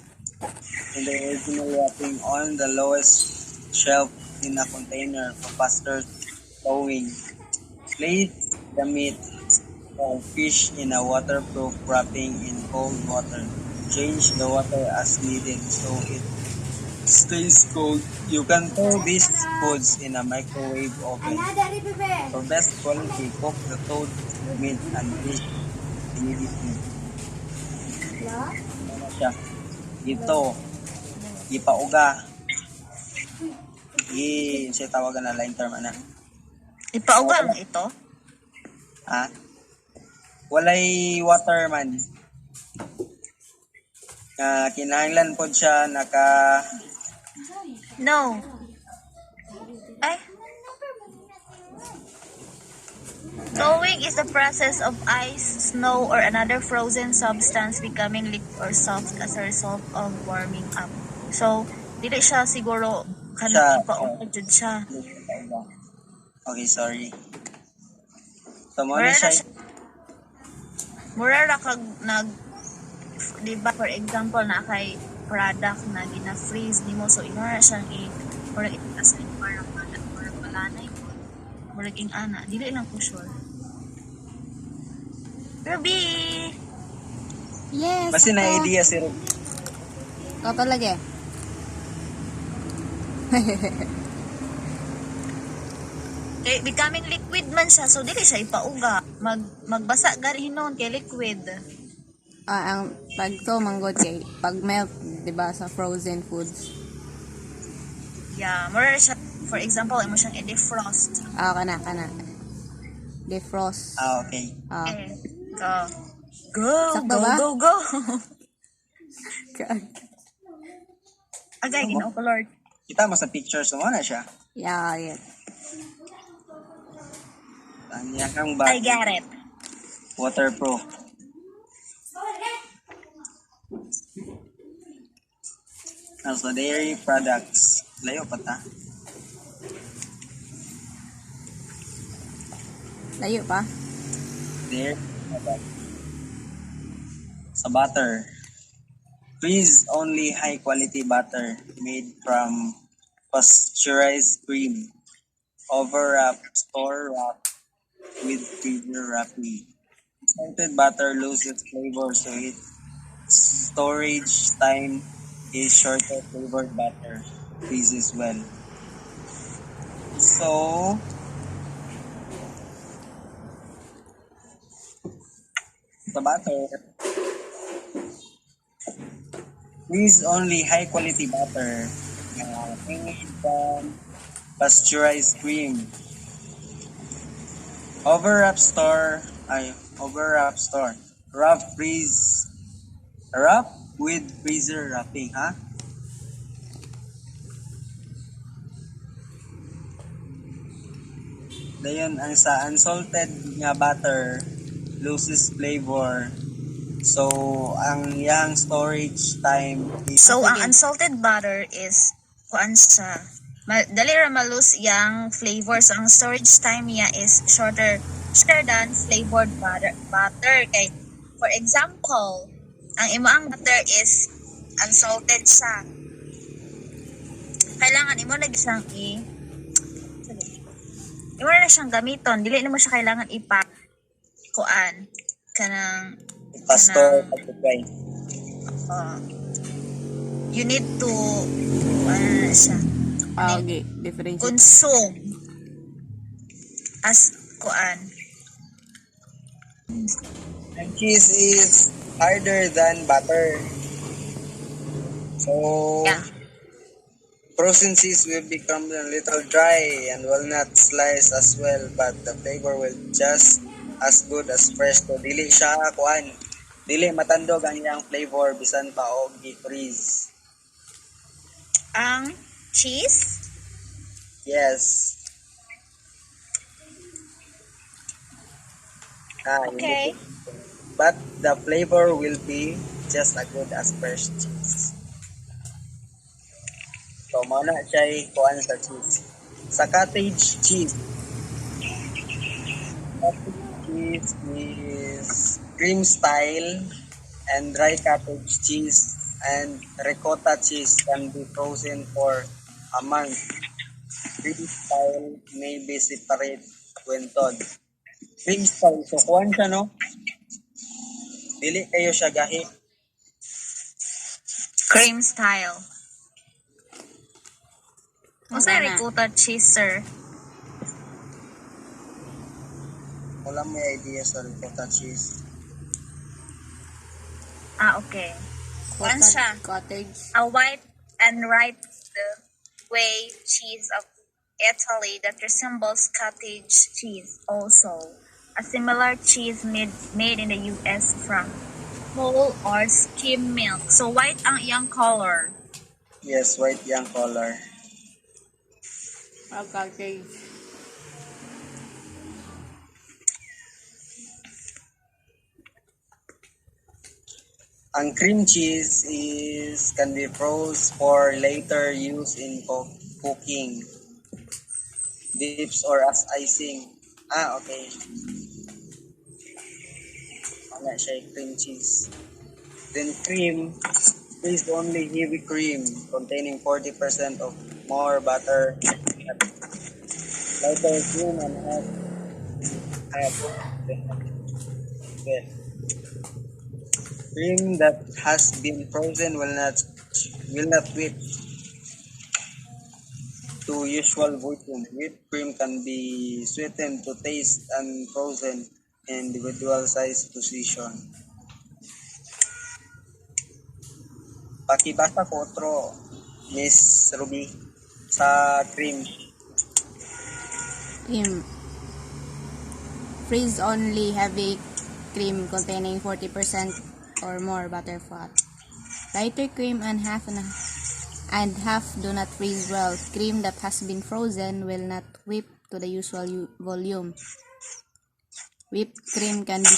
In the original wrapping on the lowest shelf in a container for faster thawing. Place the meat or fish in a waterproof wrapping in cold water. Change the water as needed so it stays cold. You can thaw these foods in a microwave oven. For best quality, cook the thawed meat and fish immediately. Ano siya? Ito, ipauga. Siya tawagan na line term ana. Ipaugang ito. Ha? Walay water man. Kinahanglan po siya No. Ay. Thawing is the process of ice, snow, or another frozen substance becoming liquid or soft as a result of warming up. So, dili siya siguro Siya, ipaungkod jud siya. Okay, sorry. So, mo Mura na na siya. siya. Mura ra kag di ba, for example, na kay product na gina-freeze nimo, so ino na siyang murag itaas ni parang malanay ko. Murag ing ana, dili lang ko sure. Ruby! Yes. Basta na ako. idea si Ruby. Ikaw talaga. Kay becoming liquid man siya, so dili siya ipauga. Magbasa gari hinon kay liquid. Ang pag to manggod kay pag melt, 'di ba, sa frozen foods. Yeah, mura siya, for example, imo siyang i-defrost. Kana. Defrost. Okay. Okay, go. Go, Sakto go, ba? go, go. Agay, ginoo ko, Lord. Kita mo sa pictures mo na siya. Yeah. Ang yakang I bag, get it. waterproof. Also, dairy products. Layo pa ta. Layo pa. Dairy products. Sa butter. Freeze only high quality butter made from pasteurized cream. Overwrap, store wrap with freezer wrapping. Salted butter loses flavor, so its storage time is shorter. Flavored butter freezes well. So, Sa butter, please only high quality butter. Made from pasteurized cream. Overwrap store. Wrap with freezer wrapping, ha? Dayon ang sa unsalted nga butter loses flavor. So ang yang storage time is So, ang sige. unsalted butter is, kuan siya, dali ra malus yang flavor. So, ang storage time niya is shorter than flavored butter. Kay, for example, ang imo ang butter is unsalted siya. Kailangan imo na siyang imo na siyang gamiton. Dili na mo siya kailangan kuan kanang pastor pagkakay. you need to ano na siya Okay, difference. consume as kuan. And cheese is harder than butter. So Yeah. frozen cheese will become a little dry and will not slice as well, but the flavor will just as good as fresh. So dili siya kuan. Dili matandog ang iyang flavor bisan pa og i-freeze. Ang cheese, Yes. okay. But the flavor will be just as good as fresh cheese. So, mao na siya kuan sa cheese. Sa cottage cheese. Cottage cheese is cream style and dry cottage cheese and ricotta cheese can be frozen for a month. Cream style may be separate when thawed. Cream style, so kuan siya no? Dili kayo siya gahi. Cream style. Masa Wala na. ricotta cheese, sir? Wala may idea sa ricotta cheese. Okay. Kuan siya. Cottage. A white and ripe whey cheese of Italy that resembles cottage cheese. Also, a similar cheese made in the US from whole or skim milk. So white ang iyang color. Yes, white yang color. Cottage. Ang cream cheese can be froze for later use in cooking, dips or as icing. Okay. Wala siya cream cheese. Then cream is only heavy cream containing 40% of more butter. Lighter cream and half. Well, cream that has been frozen will not whip to usual volume. Whipped cream can be sweetened to taste and frozen in individual size position. Pakibasa ko otro, Miss Ruby, sa cream. Cream. Freeze only heavy cream containing 40% or more butter fat. Lighter cream and half do not freeze well. Cream that has been frozen will not whip to the usual volume. Whipped cream can be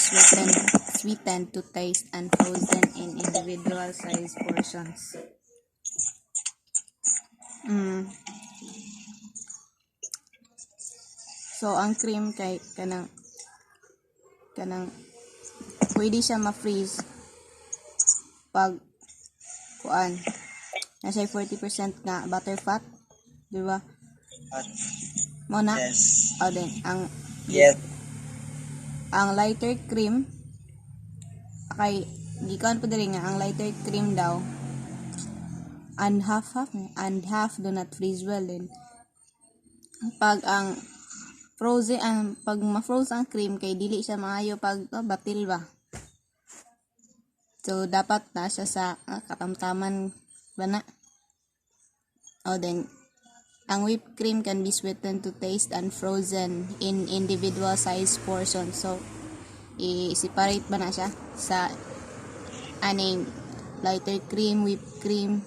sweetened to taste and frozen in individual size portions. So ang cream kay kanang pwede siya ma-freeze pag kuan nasa 40% nga butter fat, di ba? Mo na? Yes. Din Yes. ang lighter cream kay gikan po diri nga ang lighter cream daw and half do not freeze well din. Pag ang frozen pag ma-froze ang cream kay dili siya maayo pag batil ba. So, dapat na siya sa katamtaman ba na? Then, ang whipped cream can be sweetened to taste and frozen in individual size portions. So, i-separate ba na siya sa aning lighter cream, whipped cream.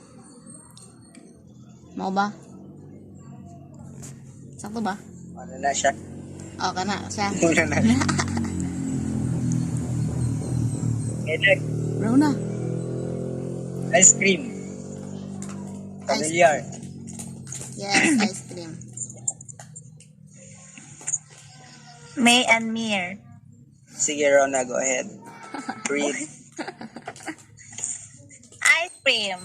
Mau ba? Sakto ba? Ano na siya? Kana siya. Muna na. Next, Bro na. ice cream. Familiar. Yes, ice cream. May and Mir. Sige, Rona, go ahead. Read. Ice cream.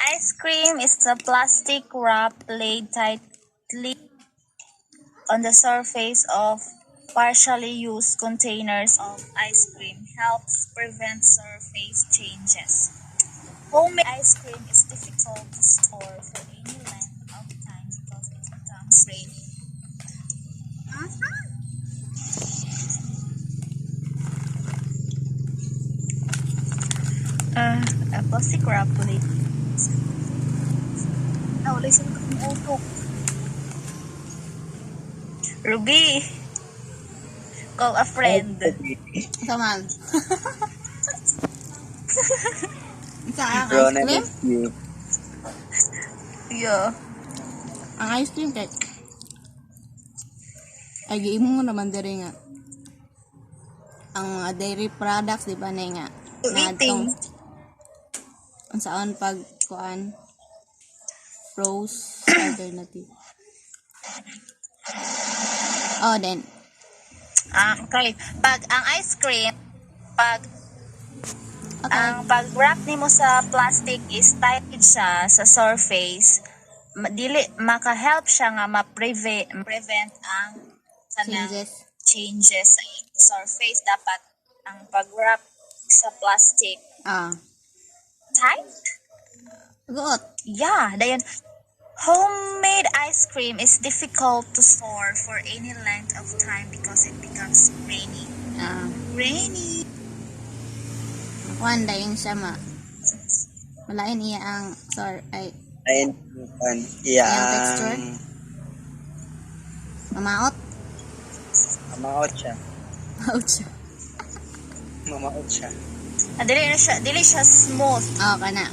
Ice cream is a plastic wrap laid tightly on the surface of partially used containers of ice cream. Helps prevent surface changes. Homemade ice cream is difficult to store for any length of time because it becomes rainy. A plastic wrap laid. Wala siya nakakautok. Ruby, call a friend. Saman. Sa ang ice Rona, cream? next you. Yeah. Ang ice cream kay ay giimo mo naman diri nga ang mga dairy products di ba na nga Eating. saan pag kuan froze alternative. Then Okay. Pag ang ice cream, pag ang pag-wrap nimo sa plastic is tight siya sa surface, dili maka-help siya nga ma-prevent ang kanang changes sa surface. Dapat ang pag-wrap sa plastic tight. Good. Yeah, dayon. Homemade ice cream is difficult to store for any length of time because it becomes rainy. Rainy. Kuan dayon siya malain iya ang Ayun, iyang texture. Mamaot. Mamaot siya. Ouch. Mamaot siya. Dili siya smooth. Kana.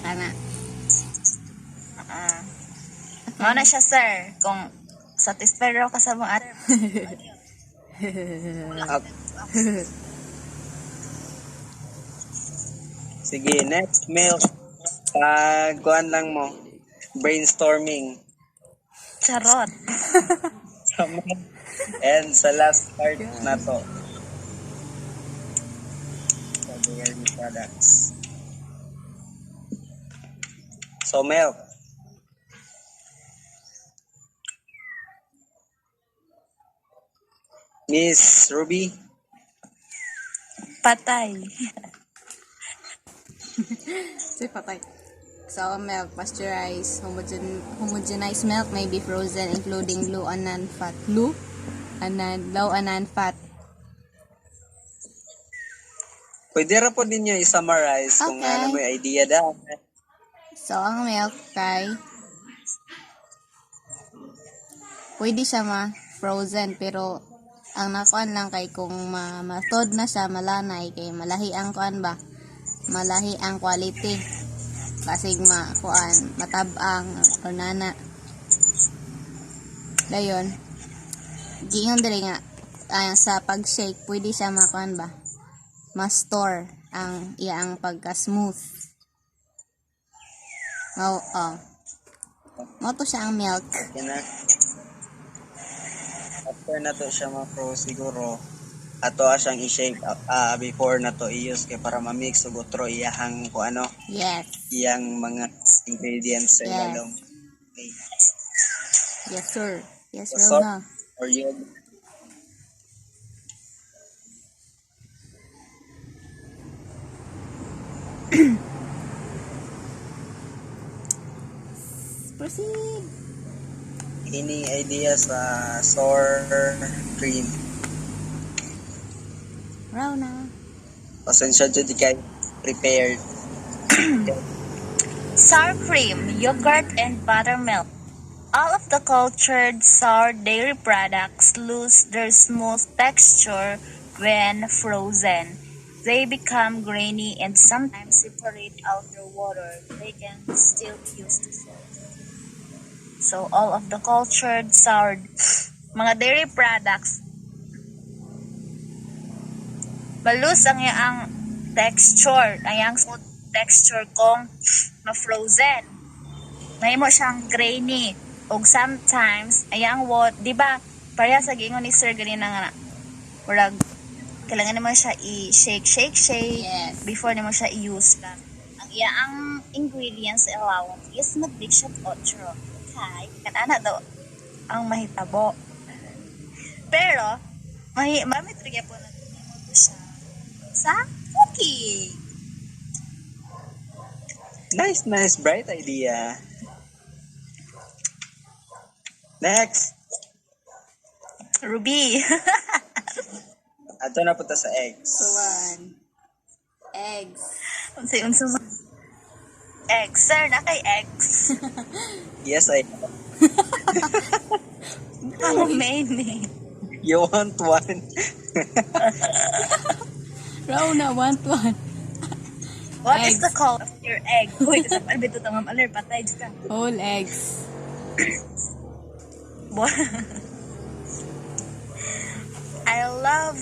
Mao na siya, sir. Kung satisfied raw ka sa mga other. Sige, next milk. Kuan lang mo. Brainstorming. Charot. And sa last part na to. Sa dairy products. So, milk. Miss Ruby. Patay. Si Patoy. So, milk, pasteurized, homogenized milk may be frozen including low and non-fat. Low and non-fat. Pwede ra po ninyo i-summarize kung Okay. ano may idea daw. So, ang milk kay pwede siya ma-frozen pero ang nakuan lang kay kung matod na siya malanay kay malahi ang kuan ba? Malahi ang quality. Basig matabang or nana. Dayon. Giingon diri nga sa pag-shake pwede siya makuan ba? Ma-store ang iyang pagka-smooth. Mo to siya ang milk. Okay na. After na to siya ma-pro siguro. Ato siyang i-shake before na to i-use kay para ma-mix ug otro iyahang kung ano. Yes. Iyang mga ingredients sa Yes. ilalong. Okay. Yes, sir. Yes, So, Rona. or yun. Proceed. Any idea sa sour cream? Rona. Pasensya dyan di kay prepared. Sour cream, yogurt, and buttermilk. All of the cultured sour dairy products lose their smooth texture when frozen. They become grainy and sometimes separate out their water. They can still be used to salt. So all of the cultured sour mga dairy products malus ang iyang texture, ang iyang smooth texture kung ma-frozen. Mahimo siyang grainy. Og sometimes, ayang what, di ba, pareha sa giingon ni Sir ganina nga, murag, kailangan naman siya i-shake Yes. before naman siya i-use lang. Ang iyaang ingredients sa allowance is mag-dish of otro. Okay? Kanana daw ang mahitabo. Pero, mamitrigya po na ito siya sa cookie. Nice, bright idea. Next, Ruby. ato na punta sa eggs. So, eggs. Unsa man. Eggs. Sir, na kay eggs. Yes, I Ang main eh. You want one? Raw na, want one. What is Eggs. the call of your egg? Uy, kasap albito tamam aler patay ka. Whole eggs. I love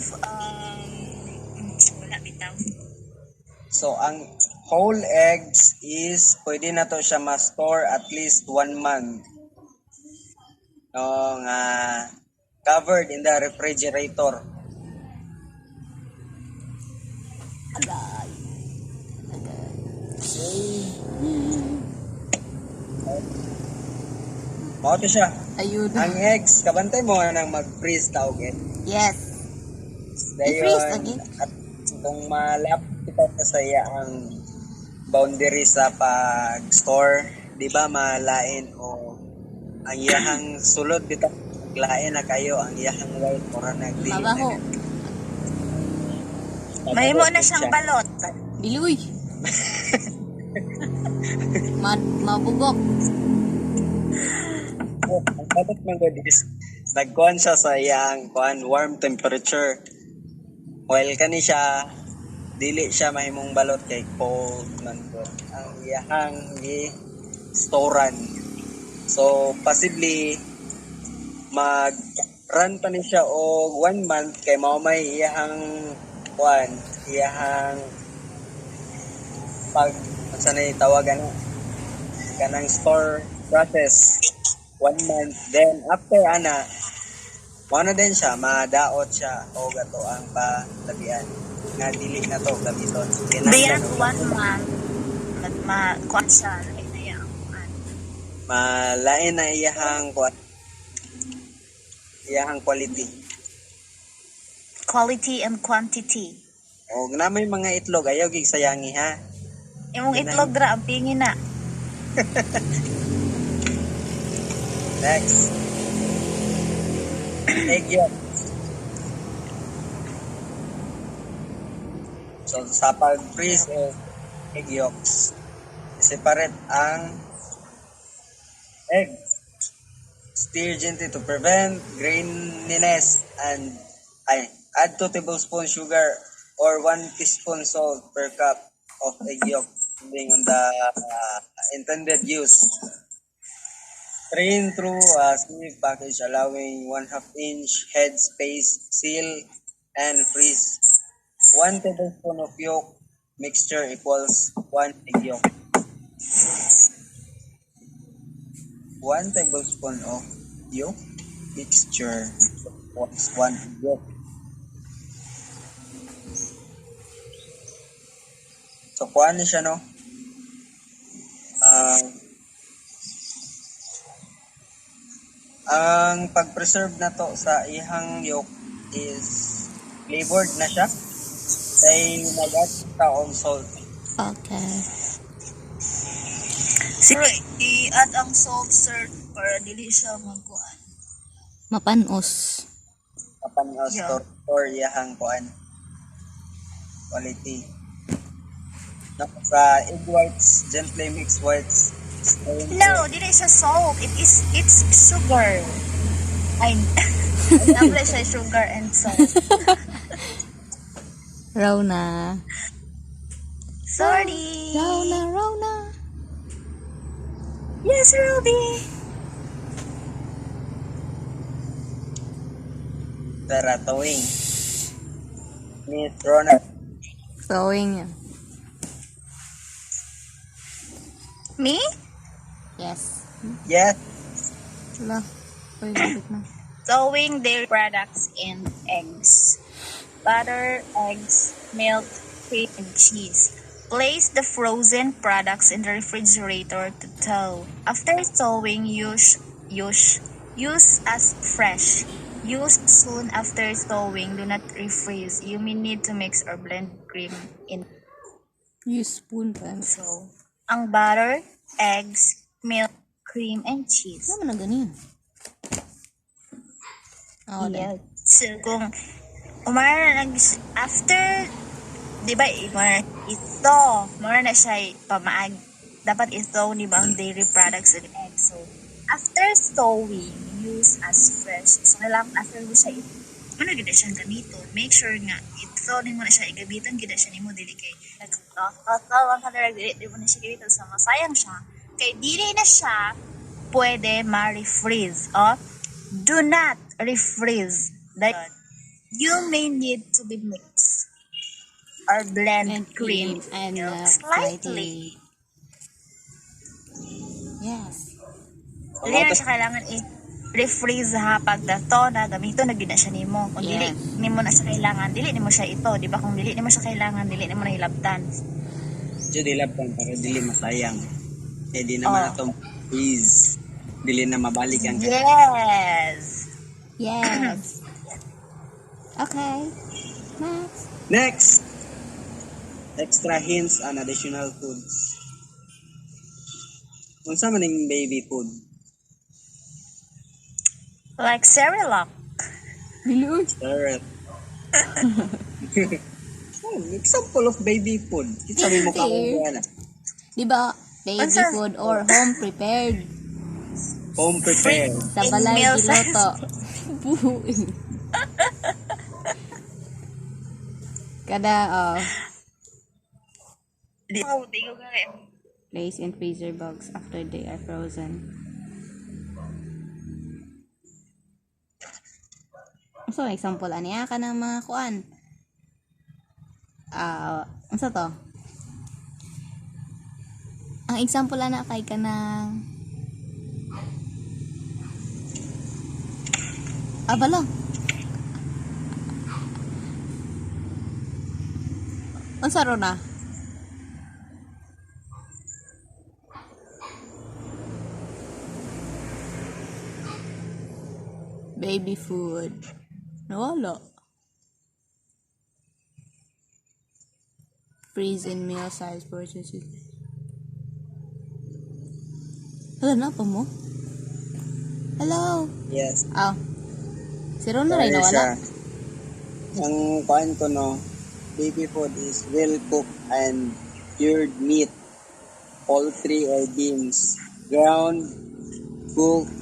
wala bitaw. So, ang whole eggs is, pwede na to siya ma-store at least 1 month. No, nga, covered in the refrigerator. Mao to siya. Ayun. Ang eggs, kabantay mo nga nang mag-freeze tawag eh. Yes. I-freeze lagi. At kung malapit kita sa iya ang boundary sa pag-store, di ba malain o ang iyahang sulod bitaw lain na kayo ang iyahang white or nagdili Mabaho. Mahimo na siyang balot. Diluy. Mabugok. Ang dapat man good is nagkuhan siya sa iyang warm temperature. While kani siya dili siya mahimong balot kay cold man good ang iyahang storan. So possibly mag-run pa ni siya og 1 month kay mao may iyahang iyahang pag sanay tawagan kanang store process 1 month. Then after ana mao na din siya madaot siya o gato ang palabian nga dili na to gamiton. Beyond 1 month, nagma-kuan siya na inayang Malain na iyahang quality. quality and quantity. O na may mga itlog ayaw gig sayangi ha. Imong itlog dra ang pingin na. Next. Egg yolk. So sa pag-freeze egg yolks, separate ang egg. Stir gently to prevent graininess and add 2 tablespoons sugar or 1 teaspoon salt per cup of egg yolk depending on the intended use. Strain through a sleeve package allowing 1/2 inch head space, seal and freeze. 1 tablespoon of yolk mixture equals 1 egg yolk. 1 tablespoon of yolk mixture equals 1 egg yolk. So, kuhaan niya siya, no? Ang pag-preserve na to sa ihang yolk is flavored na siya. Kay nag-add siya of salt. Okay. Siguro i-add ang salt, sir, para dili siya magkuan. Mapanos. Kapan Yeah. store ihang kuhaan. Quality. Tapos egg whites, gently mix whites. Stirring No, dili siya salt. It's sugar. Ay, nabla siya sugar and salt. Rona. Sorry. Rona. Yes, Ruby. Tara, towing. Meat, Rona. Throwing yan. Me? Yes. Yes. Wala. Uy, lapit na. Sewing dairy products and eggs. Butter, eggs, milk, cream, and cheese. Place the frozen products in the refrigerator to thaw. After thawing, use as fresh. Use soon after thawing. Do not refreeze. You may need to mix or blend cream in. Use spoon pa. So, ang butter, eggs, milk, cream, and cheese. Ano man na ganyan? Oo, Yeah. So, kung umara na after, di ba, mara na siya pamaag. Dapat ito, di ba, ang dairy products and eggs. So, after stowing, use as fresh. So, lang, after mo siya, ano gina siyang gamiton? Make sure nga, ito, di mo na siya igabitan, gina siya ni mo, dili kay, nagkakawang ka na, di mo na siya gabitan, so, masayang siya. Kay, dili na siya, pwede ma-refreeze. Do not refreeze. That you may need to be mixed or blend And cream and milk slightly. Yes. Dili na siya kailangan i-refreeze ha pag dato na gamito na gina siya nimo. Kung dili nimo na siya kailangan, dili nimo siya ito, di ba? Kung dili nimo siya kailangan, dili nimo na hilabtan. So, dilabtan para dili masayang. Eh, di naman itong freeze. Dili na mabalik ang Yes. Yes. Okay. Next. Next! Extra hints and additional foods. Unsa man ning baby food? Like Cerelac. Dili. Carrot. Example of baby food. Kita mo kaon na. Di ba, baby Unsa? food or home prepared? Home prepared. Sa balay meal giloto. Kada, place in freezer box after they are frozen. So, example, aniya ka ng mga kuan. Ano to? Ang example ana kay ka ng bala. Unsa ro na? Baby food. Nawala. Freeze in meal size purchases. Hello, na pa mo? Hello. Yes. Si Ron na rin Kaya siya. nawala. Ang kain ko no, baby food is well cooked and cured meat, poultry or beans, ground, cooked,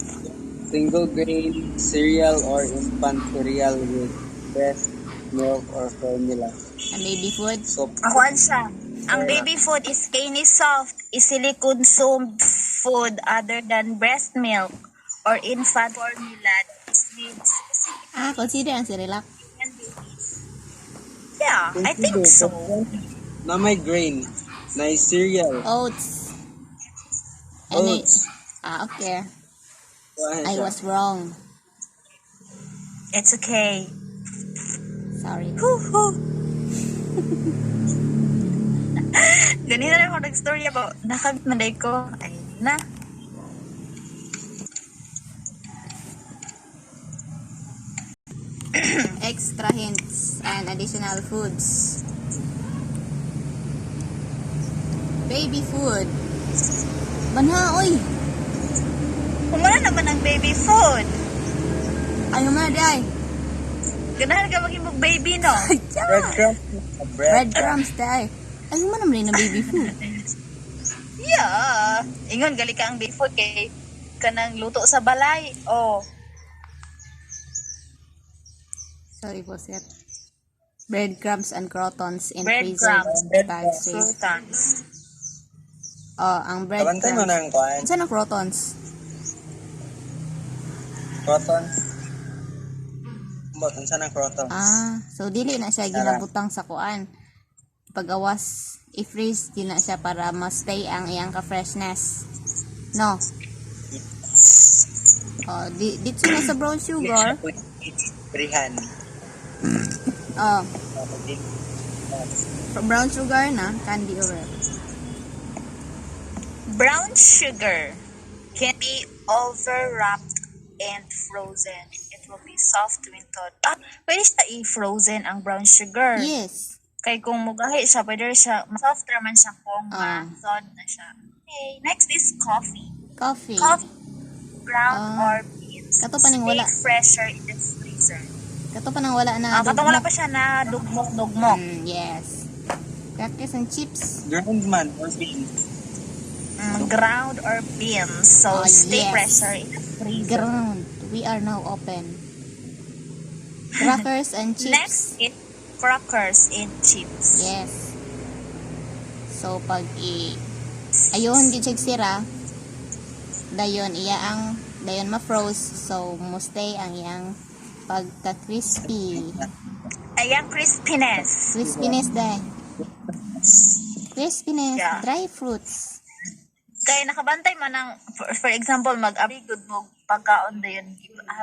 single grain, cereal or infant cereal with breast, milk or formula. Ang baby food. So, Akuan siya. Ang baby food is any soft, easily consumed food other than breast milk or infant formula that is needs specific Consider ang Cerelac. and babies. Yeah, I think so. na may grain, na cereal, Oats. Any, oats. okay. Kuhaan I siya. was wrong. It's okay. Sorry. Ganito na ako nag-story about nakagmanday ko. Ay na. Extra hints and additional foods. Baby food. Banhaoy. Kumana naman ang baby food. Ano man day? Ganahan ka maging baby, no? Breadcrumbs. Bread. Breadcrumbs day. Ay, man naman na baby food. Yeah. Ingon gali ka ang baby food kay kanang luto sa balay. Oh, Sorry po, sir. Breadcrumbs and croutons in breadcrumbs freezer and tag safe. croutons. Oh, ang Kabantay mo breadcrumbs. ng kuan. Saan ang croutons? Crotons. Bot, unsa ng crotons? Ah, so dili na siya ginabutang sa kuan. Pag-awas, i-freeze din na siya para ma-stay ang iyang ka-freshness. No? Oh, dito na sa brown sugar. Brihan. Oh, brown sugar na, candy over. Brown sugar can be overwrapped and frozen. It will be soft when thawed. Ah, pwede siya i-frozen ang brown sugar. Yes. Kay kung mugahi siya, pwede siya, soft naman siya kung Ah. ma-thawed na siya. Okay, next is coffee. Coffee. Coffee, ground Ah. or beans. Kato pa ning wala. Stay fresher in the freezer. Kato pa nang wala na. Katong wala pa siya na dugmok-dugmok. Yes. Crackers and chips. Ground man or beans. Ground or beans. So, Oh, stay yes. fresher in the freezer. Ground. We are now open. Crackers and chips. Next is crackers and chips. Yes. So, pag ayun, di siya sira, dayon ma-froze. So, mustay ang iyang pagka-crispy. Ayan, crispiness. Crispiness dahil. Crispiness. Yeah. Dry fruits. Kaya nakabantay man ng, for example, mag-abi good mo pagkaon da yun.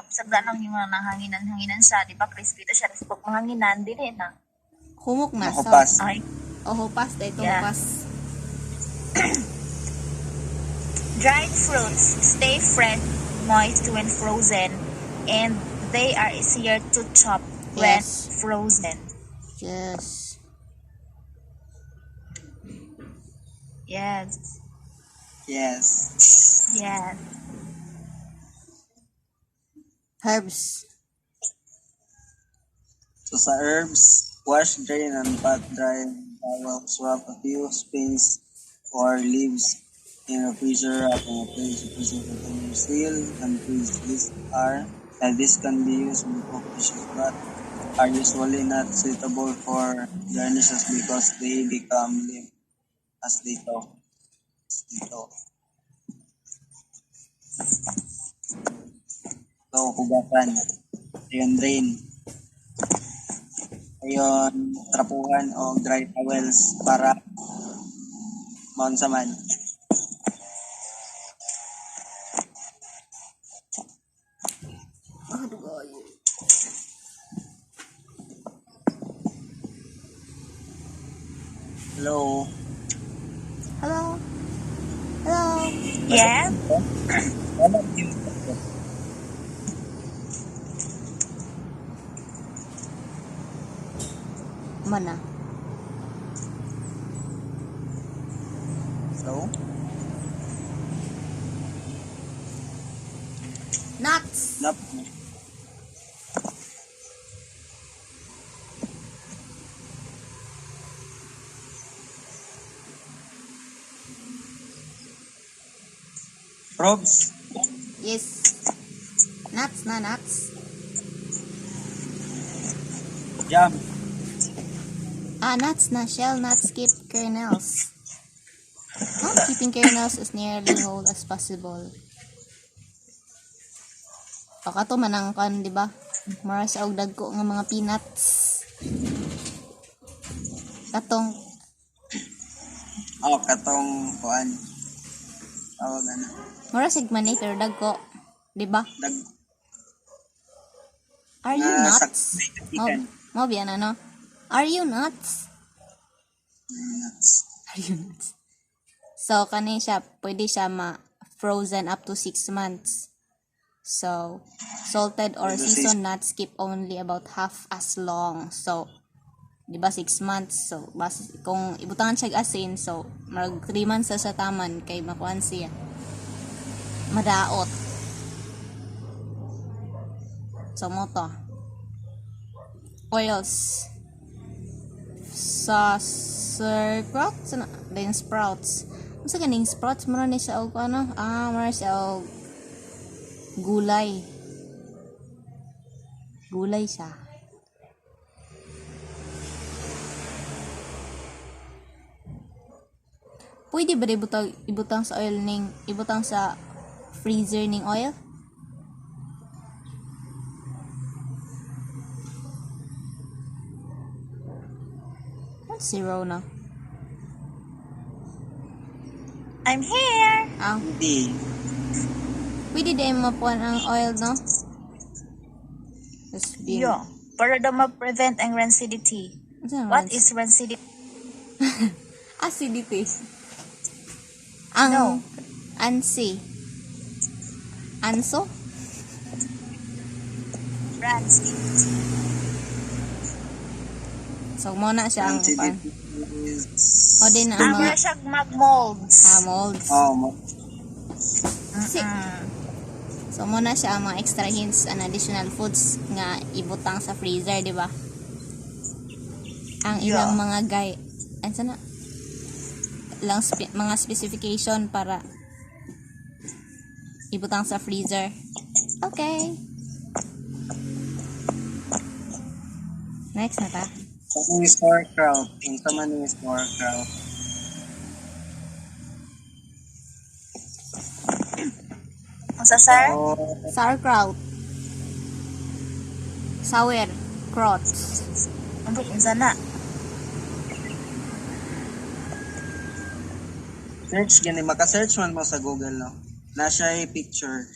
Sagda lang yung mga hanginan siya. Di ba, crispy to siya. Tapos pag mahanginan, dili na. Humok na. Makupas. Okay. Hupas. Dahil Yeah. hupas. Dried fruits stay fresh, moist when frozen, and they are easier to chop when Yes. frozen. Yes. Yes. Yes. Yes. Herbs. So sa herbs, wash, drain, and pat dry towels. Wrap a few spins or leaves in a freezer. Wrap in a place freezer container, seal and freeze. This can be used in cooked dishes, but are usually not suitable for garnishes because they become limp as they thaw. So, hugatan. Ayun, drain. Ayun, trapuhan o dry towels para maunsa man. Hello. Hello? Hello? Yes. Ano yung Mana? Hello? Nuts! Nap. Probs. Yes. Nuts na, nuts. Jam. Nuts na. Shell nuts keep kernels. Keeping kernels as nearly whole as possible. O kato manang kan, di ba? Mara sa og dagko nga mga peanuts. Katong Katong kuan. Tawag ano. mara sigmanay pero dagko, di ba? Dag. Are you nuts? Chicken. Mo biyan ano? Are you nuts? Nuts. Are you nuts? So kani siya pwede siya ma-frozen up to 6 months. So salted or seasoned nuts keep only about half as long. So di ba 6 months? So kung ibutangan siya asin, so mag 3 months sa taman kay makuan siya. Madaot. So mo to. Oils. Sauce. sauerkraut, then sprouts. Unsa ganing sprouts? Mura ni siya og ano? Mura siya og gulay. Gulay siya. Pwede ba ibutang sa oil ibutang sa freezer ning oil? What's zero na? I'm here. Hindi. Pwede din mapuan ang oil, no? Just Yeah. Para daw ma-prevent ang rancidity. What is rancidity? Acidity. Ang No. Ansi. Anso? Rancidity. So, muna siya ang pan. O din na ang Para mga siya mag-molds. molds. Si. So, muna siya ang mga extra hints and additional foods nga ibutang sa freezer, di ba? Ang ilang mga ano na? Ilang mga specification para ibutang sa freezer. Okay. Next na ta. Ano yung sauerkraut? Ang sama yung sauerkraut. Sa sir? Sauerkraut. Sauerkraut. Ano ba na? Search, gani. Maka-search man mo sa Google, no? Nasa yung picture.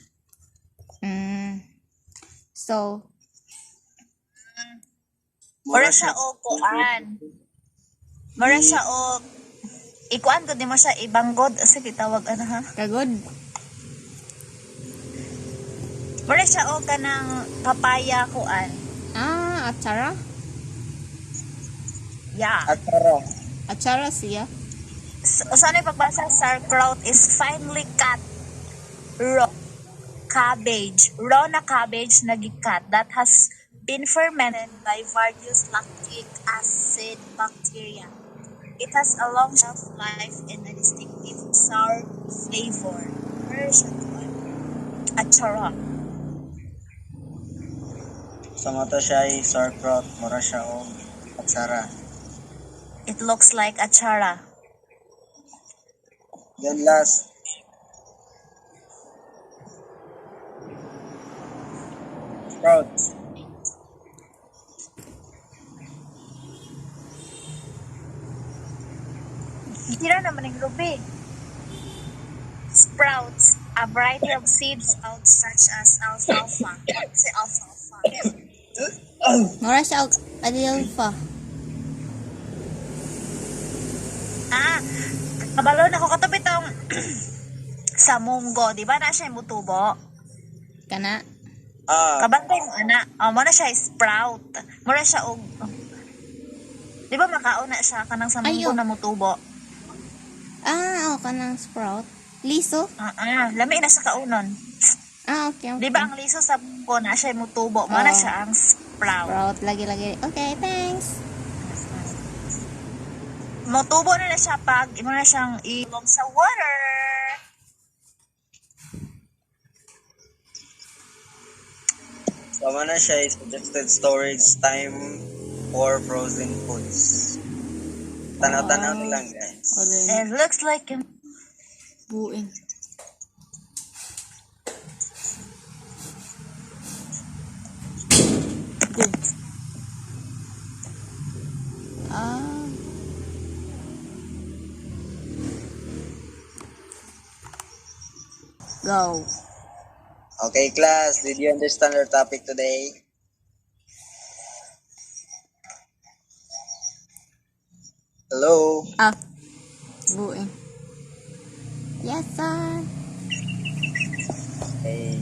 So, Mura siya o kuan. Mura siya o ikuan ko di mo siya ibanggod. Sige, tawag ano ha? kagod. Mura siya o kanang papaya kuan. Atsara? Yeah. At taro. Atsara siya. Saan yung pagbasa? Sauerkraut is finely cut raw cabbage. Raw na cabbage na gikat that has been fermented by various lactic acid bacteria. It has a long shelf life and a distinctive sour flavor. Where is it? Achara. Sa mata siya ay sauerkraut. Mura siya o atsara. It looks like achara. Then last. Sprouts. Tira naman yung lubi. Sprouts, a variety of seed sprouts such as alfalfa. Say alfalfa. Mura siya og alfalfa. Kabalo na ko katabi tong sa munggo, di ba na siya yung mutubo? Kana. Kabantay mo ana. Mo na siya sprout. Mo na siya og di ba makauna siya kanang sa munggo Ayo. na mutubo? Kanang sprout. Liso? Lami na sa kaunon. Okay. Di ba ang liso sa munggo na siya yung mutubo? Mo na siya ang sprout. Sprout. Lagi. Okay, thanks. Mutubo na siya pag mo na siyang ilong sa water. Tama na siya is suggested storage time for frozen foods. Tanaw-tanaw na lang, guys. It looks like Buin. Go. Okay, class. Did you understand our topic today? Hello? Buin. Yes, sir. Okay.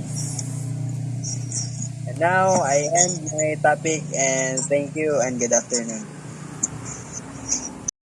And now, I end my topic and thank you and good afternoon.